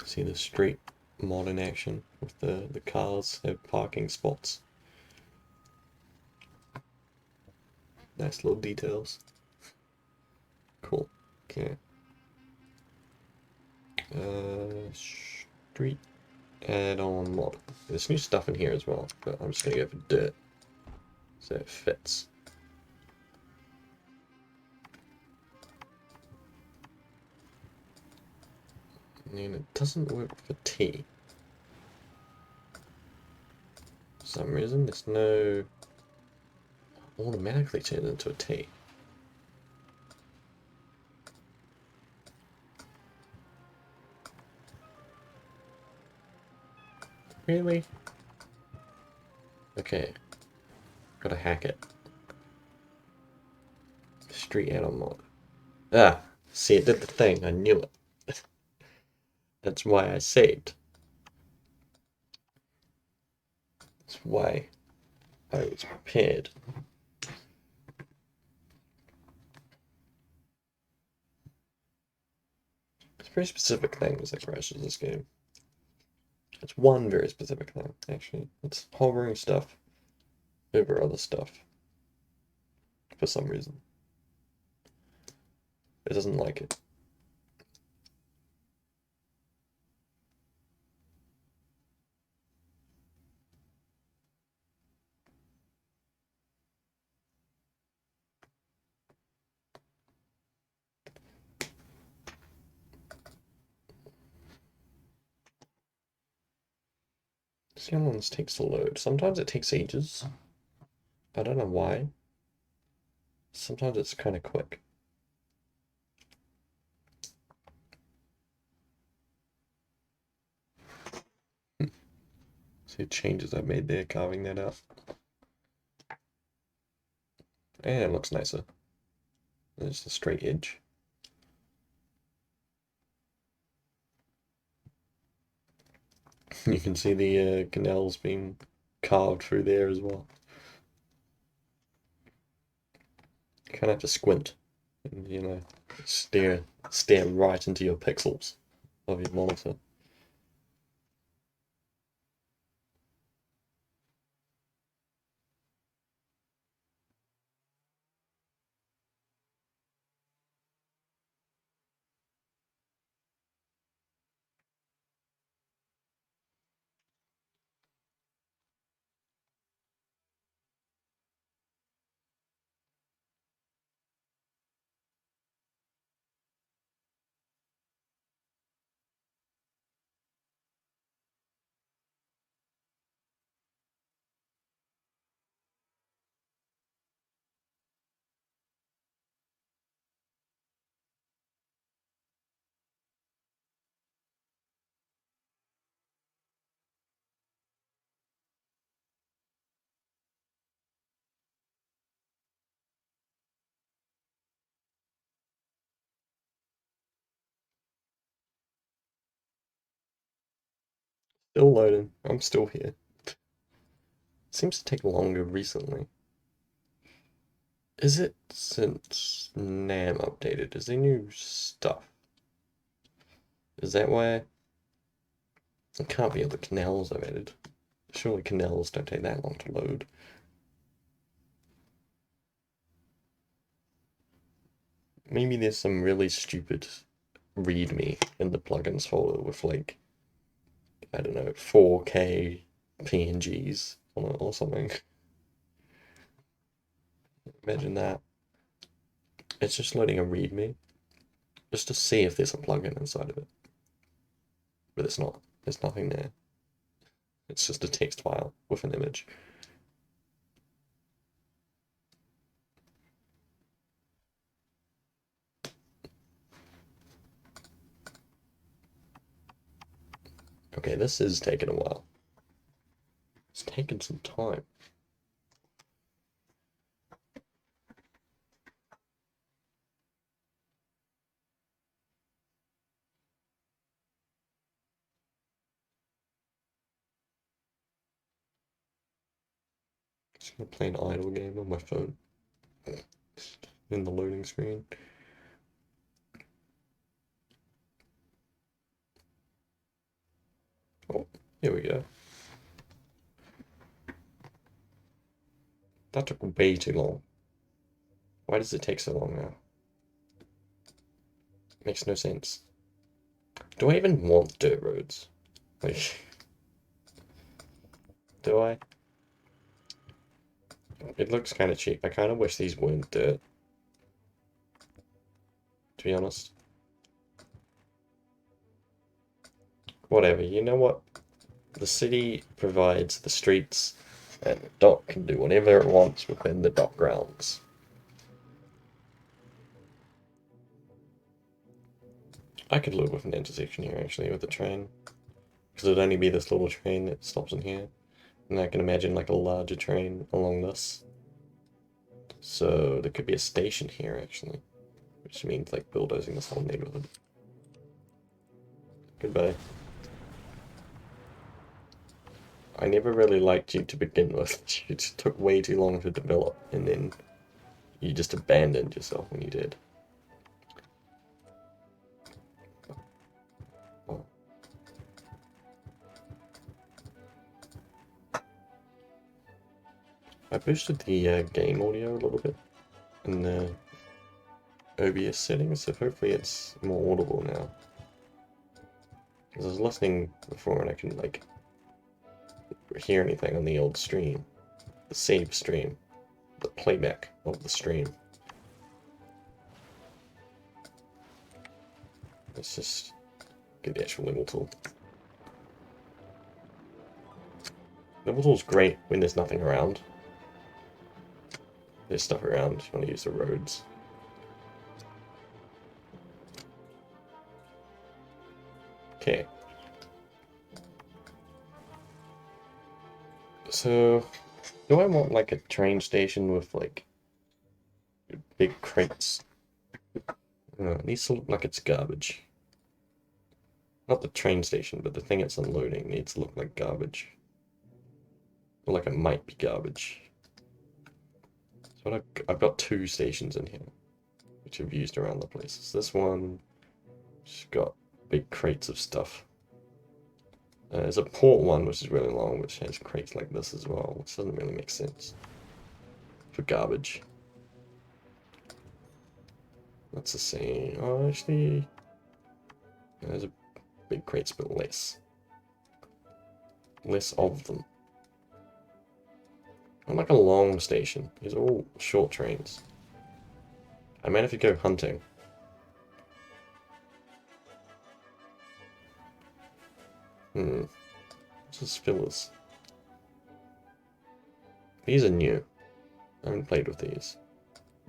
See the street mod in action with the cars have parking spots. Nice little details. Cool. Okay. Street add-on mod. There's new stuff in here as well, but I'm just gonna go for dirt so it fits. And it doesn't work for T. For some reason, there's no automatically turn into a T. Really? Okay. Gotta hack it. Street add-on mod. Ah! See, it did the thing. I knew it. That's why I saved. That's why I was prepared. It's very specific things that crashes this game. It's one very specific thing, actually. It's hovering stuff over other stuff. For some reason. It doesn't like it. See how long this takes to load. Sometimes it takes ages. I don't know why. Sometimes it's kind of quick. See changes I've made there, carving that out. And it looks nicer. There's the straight edge. You can see the canals being carved through there as well. You kind of have to squint and, you know, stare right into your pixels of your monitor. Still loading. I'm still here. Seems to take longer recently. Is it since NAM updated? Is there new stuff? Is that why? It can't be all the canals I've added. Surely canals don't take that long to load. Maybe there's some really stupid readme in the plugins folder with like, I don't know, 4K PNGs on it or something. Imagine that. It's just loading a readme just to see if there's a plugin inside of it. But it's not. There's nothing there. It's just a text file with an image. Okay, this is taking a while. It's taking some time. Just gonna play an idle game on my phone. In the loading screen. Oh, here we go. That took way too long. Why does it take so long now? Makes no sense. Do I even want dirt roads? Like, do I? It looks kind of cheap. I kind of wish these weren't dirt, to be honest. Whatever, you know what? The city provides the streets, and the dock can do whatever it wants within the dock grounds. I could live with an intersection here, actually, with the train. Because it'd only be this little train that stops in here. And I can imagine, like, a larger train along this. So, there could be a station here, actually. Which means, like, bulldozing this whole neighborhood. Goodbye. I never really liked you to begin with. You just took way too long to develop, and then you just abandoned yourself when you did. Oh. I boosted the game audio a little bit in the OBS settings, so hopefully it's more audible now. Because I was listening before and I couldn't, like, hear anything on the old stream. The save stream. The playback of the stream. Let's just get the actual level tool. Level tool's great when there's nothing around. There's stuff around, you want to use the roads. Okay. So, do I want like a train station with like big crates? It needs to look like it's garbage. Not the train station, but the thing it's unloading needs to look like garbage. Or like it might be garbage. So I've got two stations in here, which I've used around the place. This one, just got big crates of stuff. There's a port one, which is really long, which has crates like this as well, which doesn't really make sense for garbage. That's the same. Oh, actually, there's a big crates, but less. Less of them. I like a long station. These are all short trains. I might have to go hunting. What's this fillers? These are new. I haven't played with these.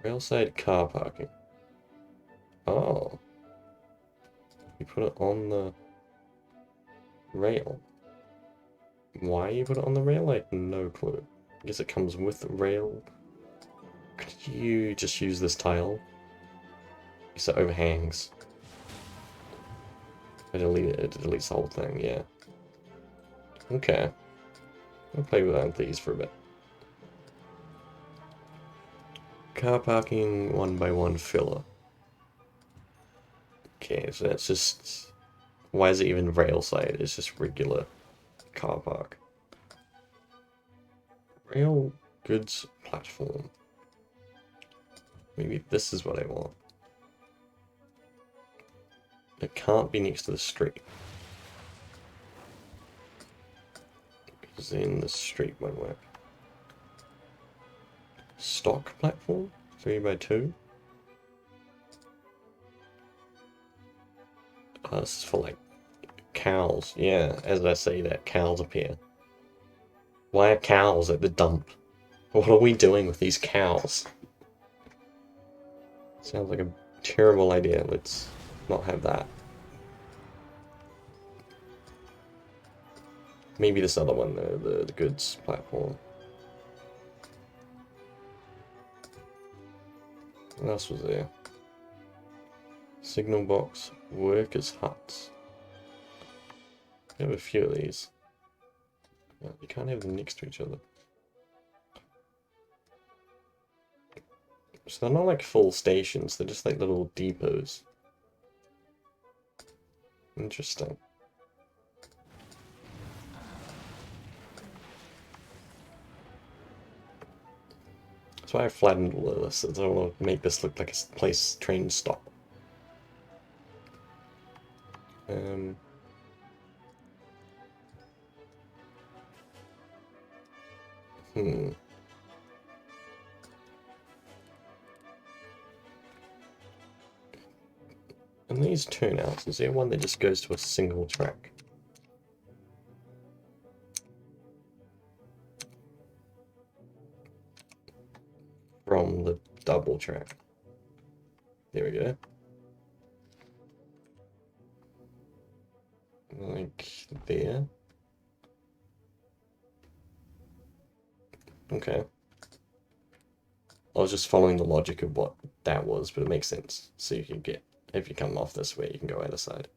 Railside car parking. Oh. You put it on the rail. Why you put it on the rail? I have no clue. I guess it comes with the rail. Could you just use this tile? Because it overhangs. I delete it. It deletes the whole thing, yeah. Okay. I'll play with these for a bit. Car parking 1x1 filler. Okay, so that's just... Why is it even railside? It's just regular car park. Rail goods platform. Maybe this is what I want. It can't be next to the street. Because then the street won't work. Stock platform? 3x2? Oh, this is for like cows. Yeah, as I say that, cows appear. Why are cows at the dump? What are we doing with these cows? Sounds like a terrible idea. Let's not have that. Maybe this other one, though, the goods platform. What else was there? Signal box, workers' huts. We have a few of these. Well, you can't have them next to each other. So they're not like full stations, they're just like little depots. Interesting. That's why I flattened all of this. I don't want to make this look like a place train stop. Hmm. And these turnouts, is there one that just goes to a single track? From the double track. There we go. Like there. Okay. I was just following the logic of what that was, but it makes sense. So you can get, if you come off this way, you can go either side.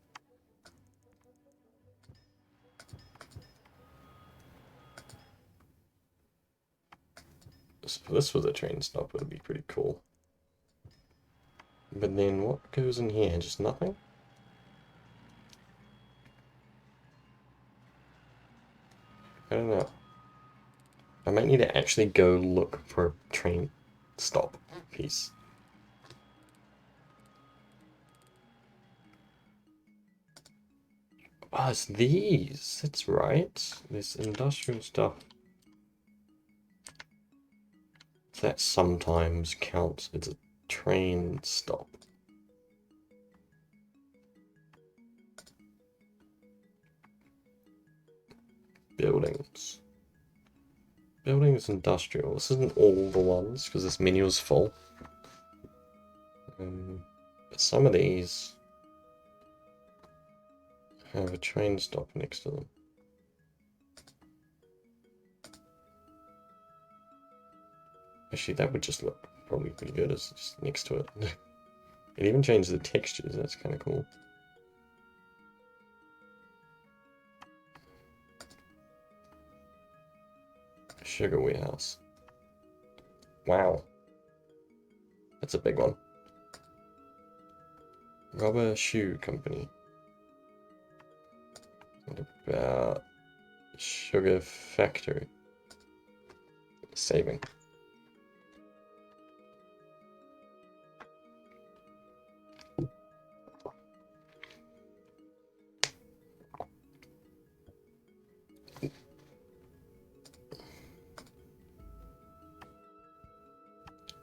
So if this was a train stop, it would be pretty cool. But then what goes in here? Just nothing? I don't know. I might need to actually go look for a train stop piece. Oh, it's these. That's right. This industrial stuff. That sometimes counts as a train stop. Buildings. Buildings industrial. This isn't all the ones because this menu is full. But some of these have a train stop next to them. Actually, that would just look probably pretty good as just next to it. It even changed the textures, that's kind of cool. Sugar warehouse. Wow. That's a big one. Rubber shoe company. What about sugar factory? Saving.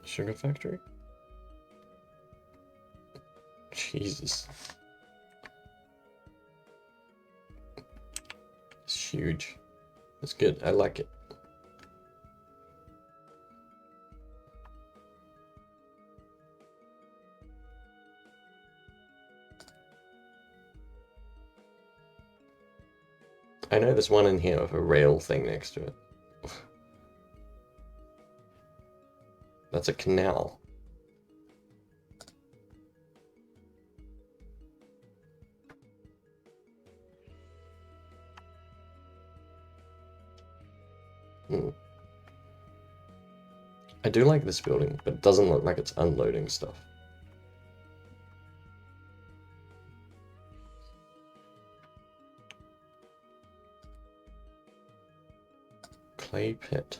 Sugar factory? Jesus. It's huge. It's good. I like it. I know there's one in here with a rail thing next to it. That's a canal. I do like this building, but it doesn't look like it's unloading stuff. Clay pit.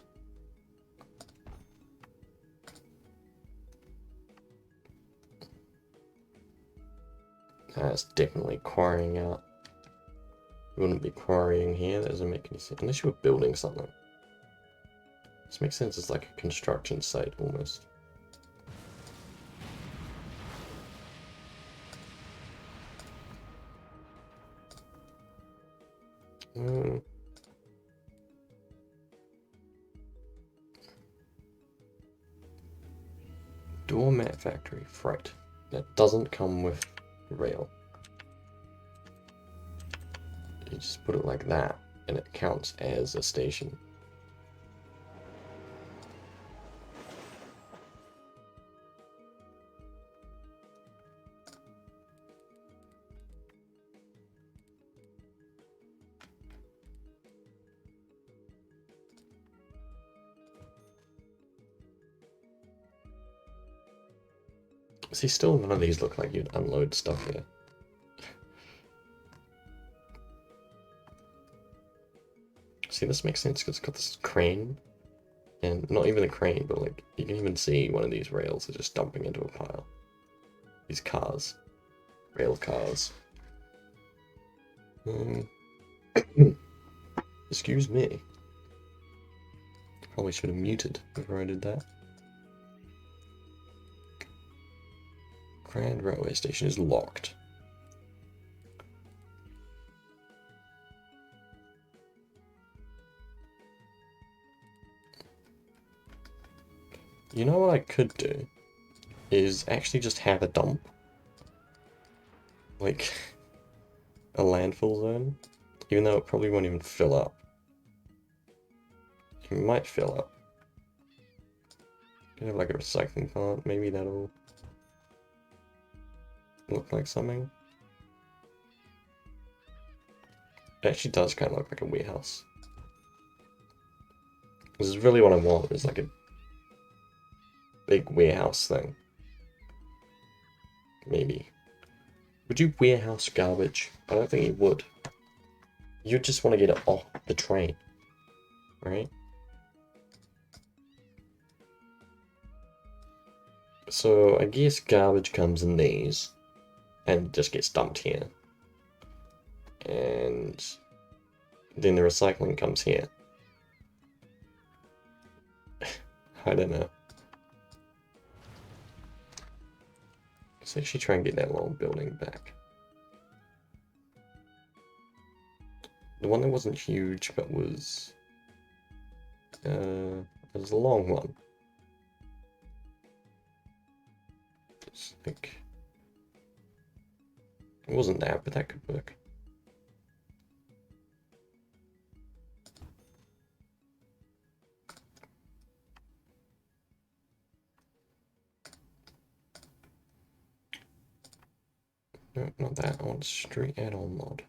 That's definitely quarrying out. You wouldn't be quarrying here, that doesn't make any sense. Unless you were building something. This makes sense, it's like a construction site almost. Doormat factory, freight. That doesn't come with rail. You just put it like that. and it counts as a station. See, still none of these look like you'd unload stuff here. See, this makes sense because it's got this crane, and not even a crane, but like you can even see one of these rails are just dumping into a pile. These cars, rail cars. Excuse me. Probably should have muted before I did that. Grand Railway Station is locked. You know what I could do? Is actually just have a dump. Like, a landfill zone. Even though it probably won't even fill up. It might fill up. You have like a recycling plant, maybe that'll look like something. It actually does kind of look like a warehouse. This is really what I want, is like a big warehouse thing. Maybe. Would you warehouse garbage? I don't think you would. You just want to get it off the train, right? So I guess garbage comes in these and just gets dumped here. And then the recycling comes here. I don't know. Let's actually try and get that little building back. The one that wasn't huge, but was it was a long one. It's like it wasn't that, but that could work. No, not that. I want street add-on mod.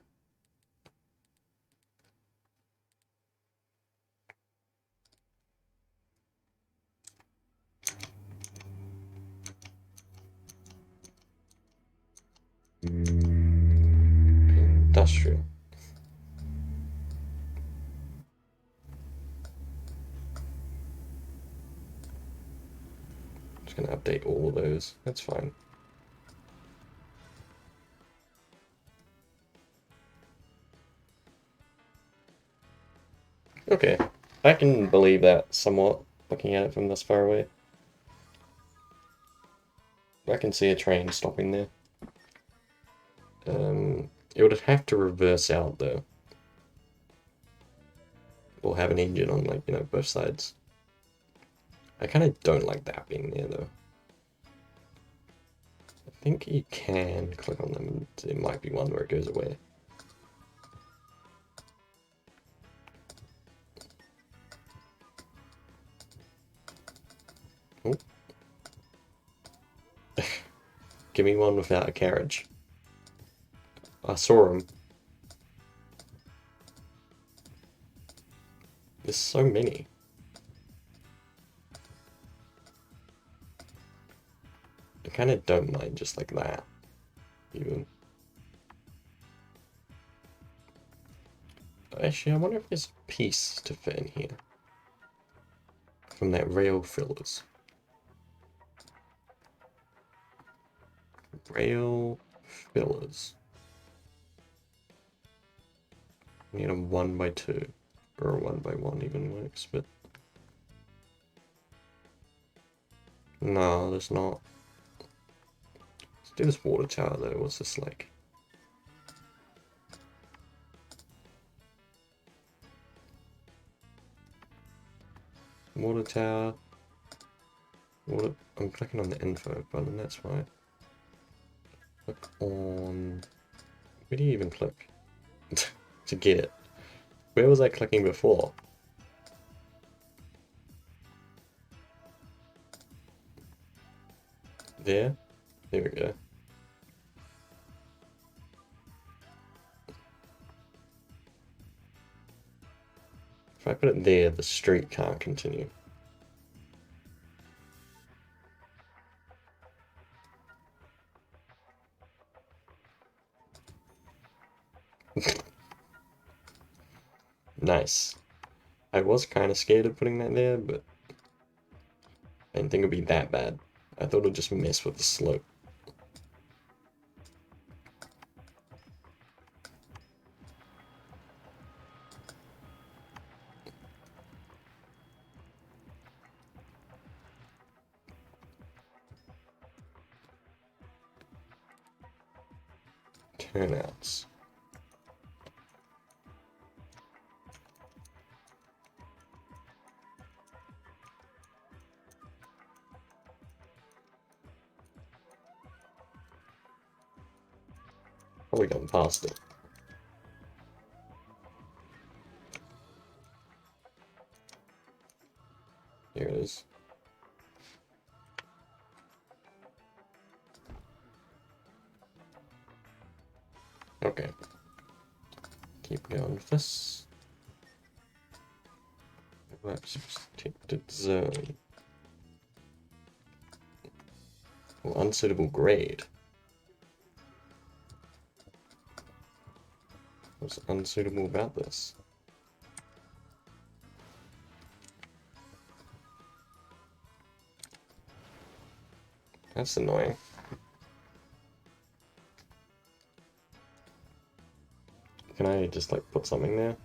Industrial. Just gonna update all of those. That's fine. Okay, I can believe that somewhat, looking at it from this far away. I can see a train stopping there. It would have to reverse out though. Or have an engine on, like, you know, both sides. I kind of don't like that being there though. I think you can click on them and there might be one where it goes away. Oh. Give me one without a carriage. I saw him. There's so many. I kind of don't mind just like that, even. Actually, I wonder if there's a piece to fit in here. From that rail fillers. Rail fillers. I need a 1x2. Or a 1x1 even works, but... No, there's not. Let's do this water tower though. What's this like? Water tower. Water. I'm clicking on the info button, that's why. Click on... Where do you even click? To get it. Where was I clicking before? There? There we go. If I put it there, the street can't continue. Nice. I was kind of scared of putting that there, but I didn't think it'd be that bad. I thought it'd just mess with the slope. Turnouts. Probably gone past it. Here it is. Okay. Keep going with this. Maps protected zone. Well, unsuitable grade. What's unsuitable about this? That's annoying. Can I just like put something there?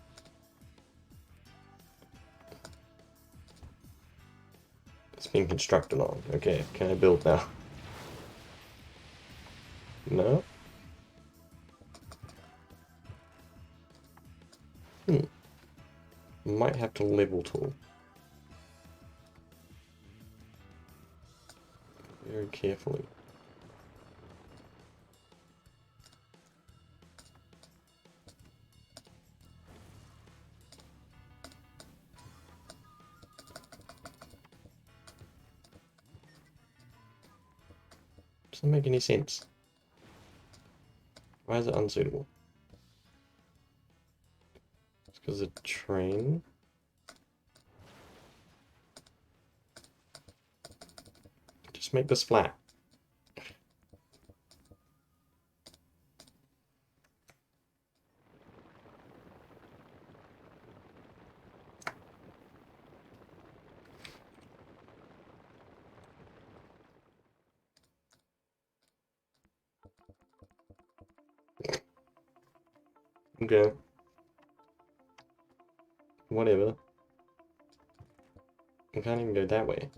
It's being constructed on. Okay, can I build now? No? Might have to level tool. Very carefully. Doesn't make any sense. Why is it unsuitable? It's because of train. Just make this flat. Okay. Whatever. I can't even go that way.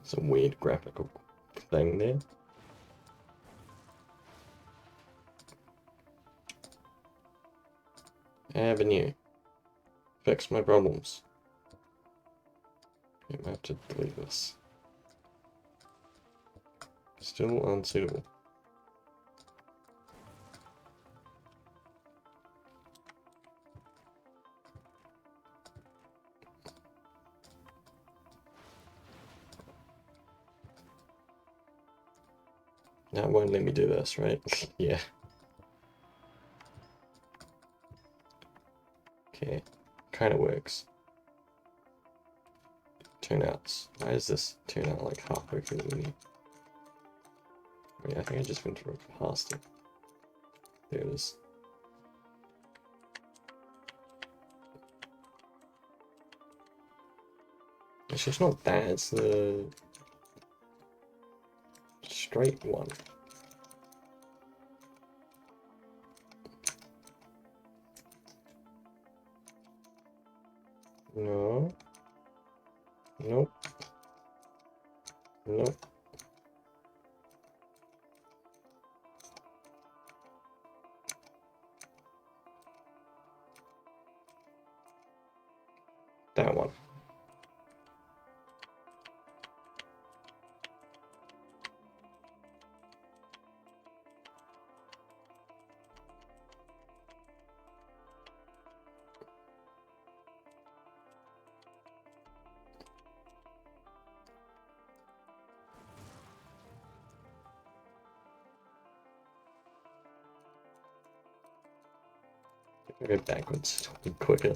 Some weird graphical thing there. Avenue. Fix my problems. I have to delete this. Still unsuitable. That won't let me do this, right? Yeah. Okay. Kind of works. Turnouts. Why is this turnout like halfway through the menu? Wait, I think I just went past it. There it is. Actually, it's not that, it's the straight one. No. Nope. Nope. That one. Go backwards quicker.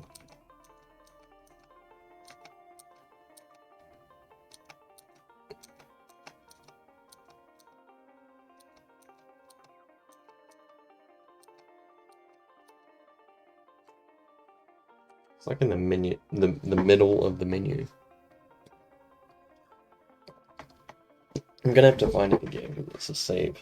It's like in the menu, the middle of the menu. I'm gonna have to find it again because it's a save.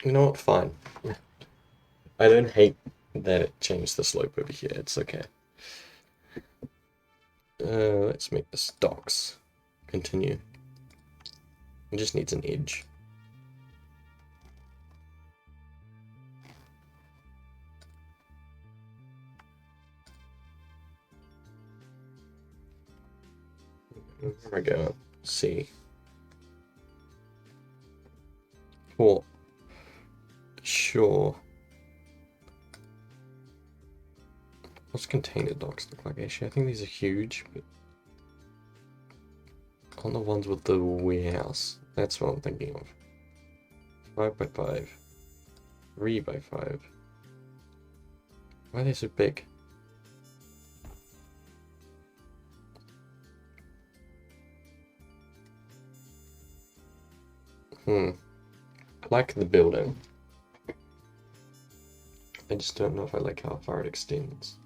You know what? Fine. I don't hate that it changed the slope over here. It's okay. Let's make this docks. Continue. It just needs an edge. Where am I going? C. Cool. Sure. What's container docks look like? Actually, I think these are huge, but on the ones with the warehouse. That's what I'm thinking of. 5 by 5. 3 by 5. Why are they so big? I like the building. I just don't know if I like how far it extends.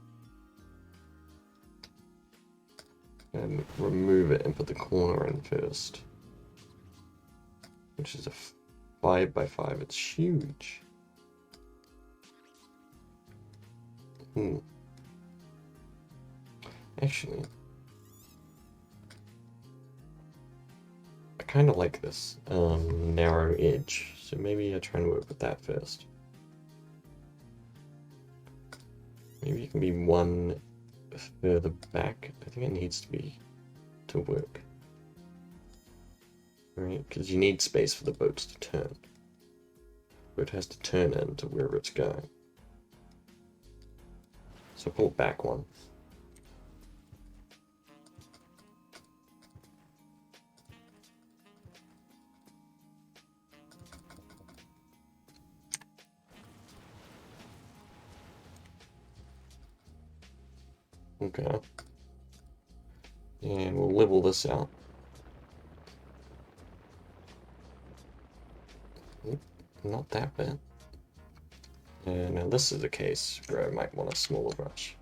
And remove it and put the corner in first. Which is a 5 by 5. It's huge. Actually, I kind of like this narrow edge. So maybe I try and work with that first. Maybe it can be one further back. I think it needs to be to work. Right, because you need space for the boats to turn. The boat has to turn into wherever it's going. So pull back one. Okay. And we'll level this out. Not that bad. And now this is a case where I might want a smaller brush.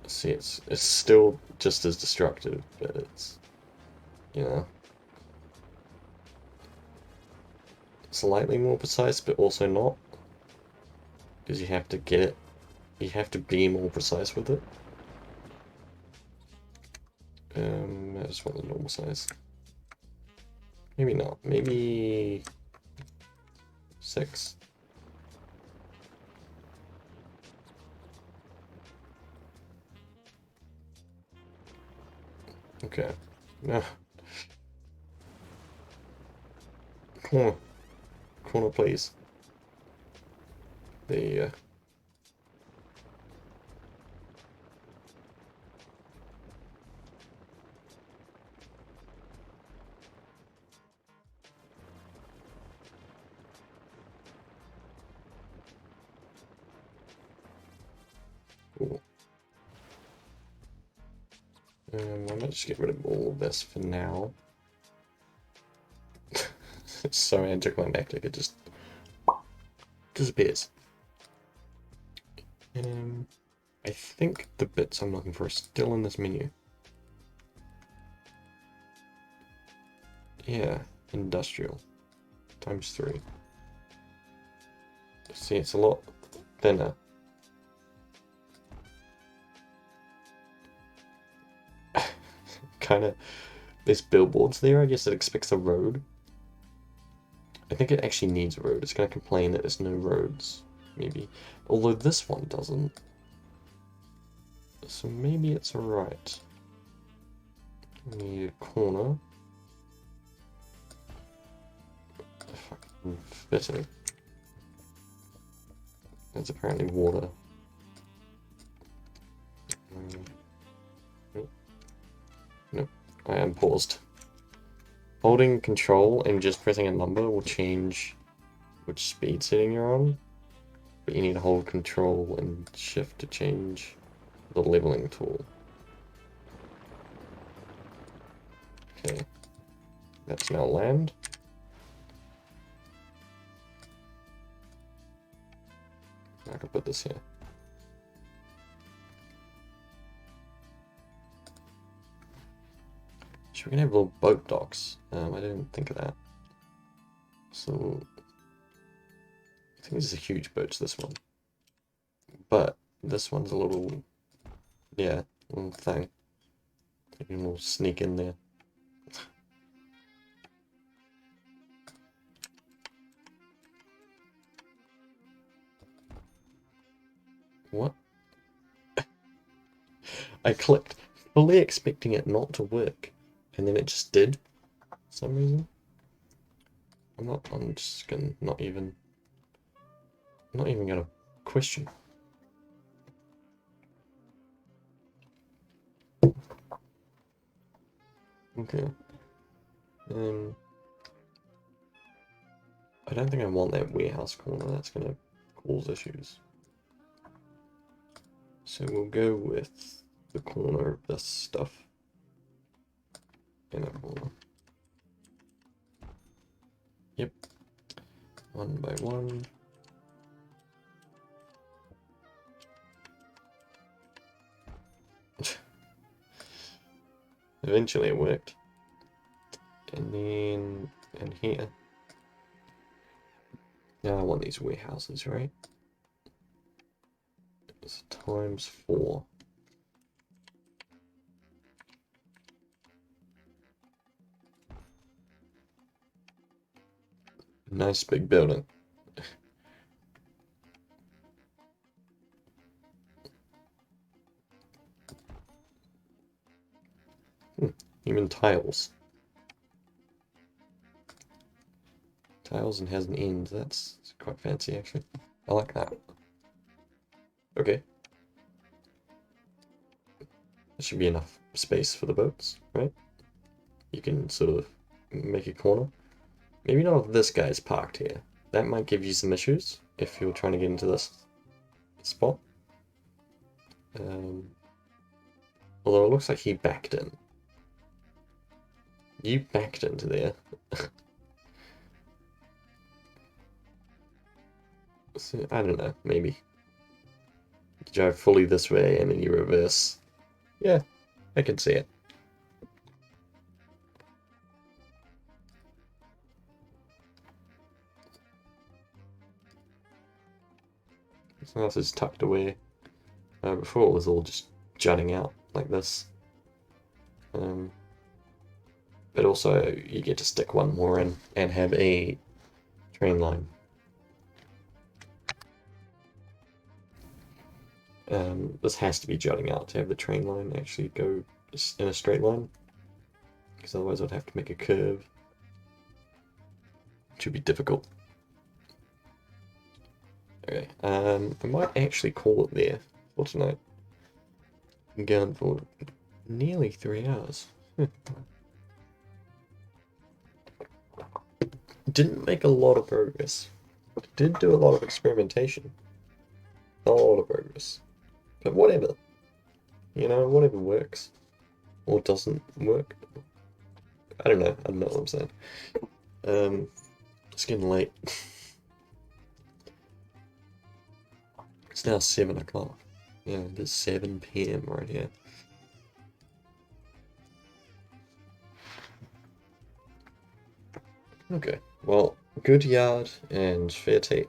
See, it's still just as destructive, but it's, you know, slightly more precise, but also not. Because you have to get it, you have to be more precise with it. I just want the normal size. Maybe not. Maybe 6. Okay. No. Corner. Corner, please. There you go. Cool. I might just get rid of all of this for now. It's so anticlimactic, it just disappears. I think the bits I'm looking for are still in this menu. Yeah, industrial. ×3. See, it's a lot thinner. Kind of, there's billboards there. I guess it expects a road. I think it actually needs a road. It's going to complain that there's no roads, maybe. Although this one doesn't. So maybe it's alright. Need a corner. Fucking fitting. That's apparently water. Nope. I am paused. Holding control and just pressing a number will change which speed setting you're on. But you need to hold control and shift to change the leveling tool. Okay. That's now land. I can put this here. So we're gonna have little boat docks. I didn't think of that. So I think this is a huge boat, this one. But this one's a little, yeah, little thing. You can little sneak in there. What? I clicked, fully expecting it not to work, and then it just did, for some reason. I'm just gonna not even gonna question. Okay. I don't think I want that warehouse corner, that's gonna cause issues. So we'll go with the corner of this stuff. In a corner. Yep. 1 by 1. Eventually it worked. And then, and here. Now I want these warehouses, right? It's ×4. Nice big building. Even tiles. Tiles and has an end. That's quite fancy, actually. I like that. Okay. There should be enough space for the boats, right? You can sort of make a corner. Maybe not if this guy's parked here. That might give you some issues if you're trying to get into this spot. Although it looks like he backed in. You backed into there. So, I don't know, maybe. You drive fully this way and then you reverse. Yeah, I can see it. This house is tucked away. Before it was all just jutting out like this. But also you get to stick one more in and have a train line. This has to be jutting out to have the train line actually go in a straight line, because otherwise I'd have to make a curve, which would be difficult. Okay, I might actually call it there for tonight. I'm going for nearly 3 hours. Didn't make a lot of progress. Did do a lot of experimentation. Not a lot of progress. But whatever. You know, whatever works. Or doesn't work. I don't know. I don't know what I'm saying. It's getting late. It's now 7 o'clock. Yeah, it is 7 p.m. right here. Okay, well, good yard and fair tea.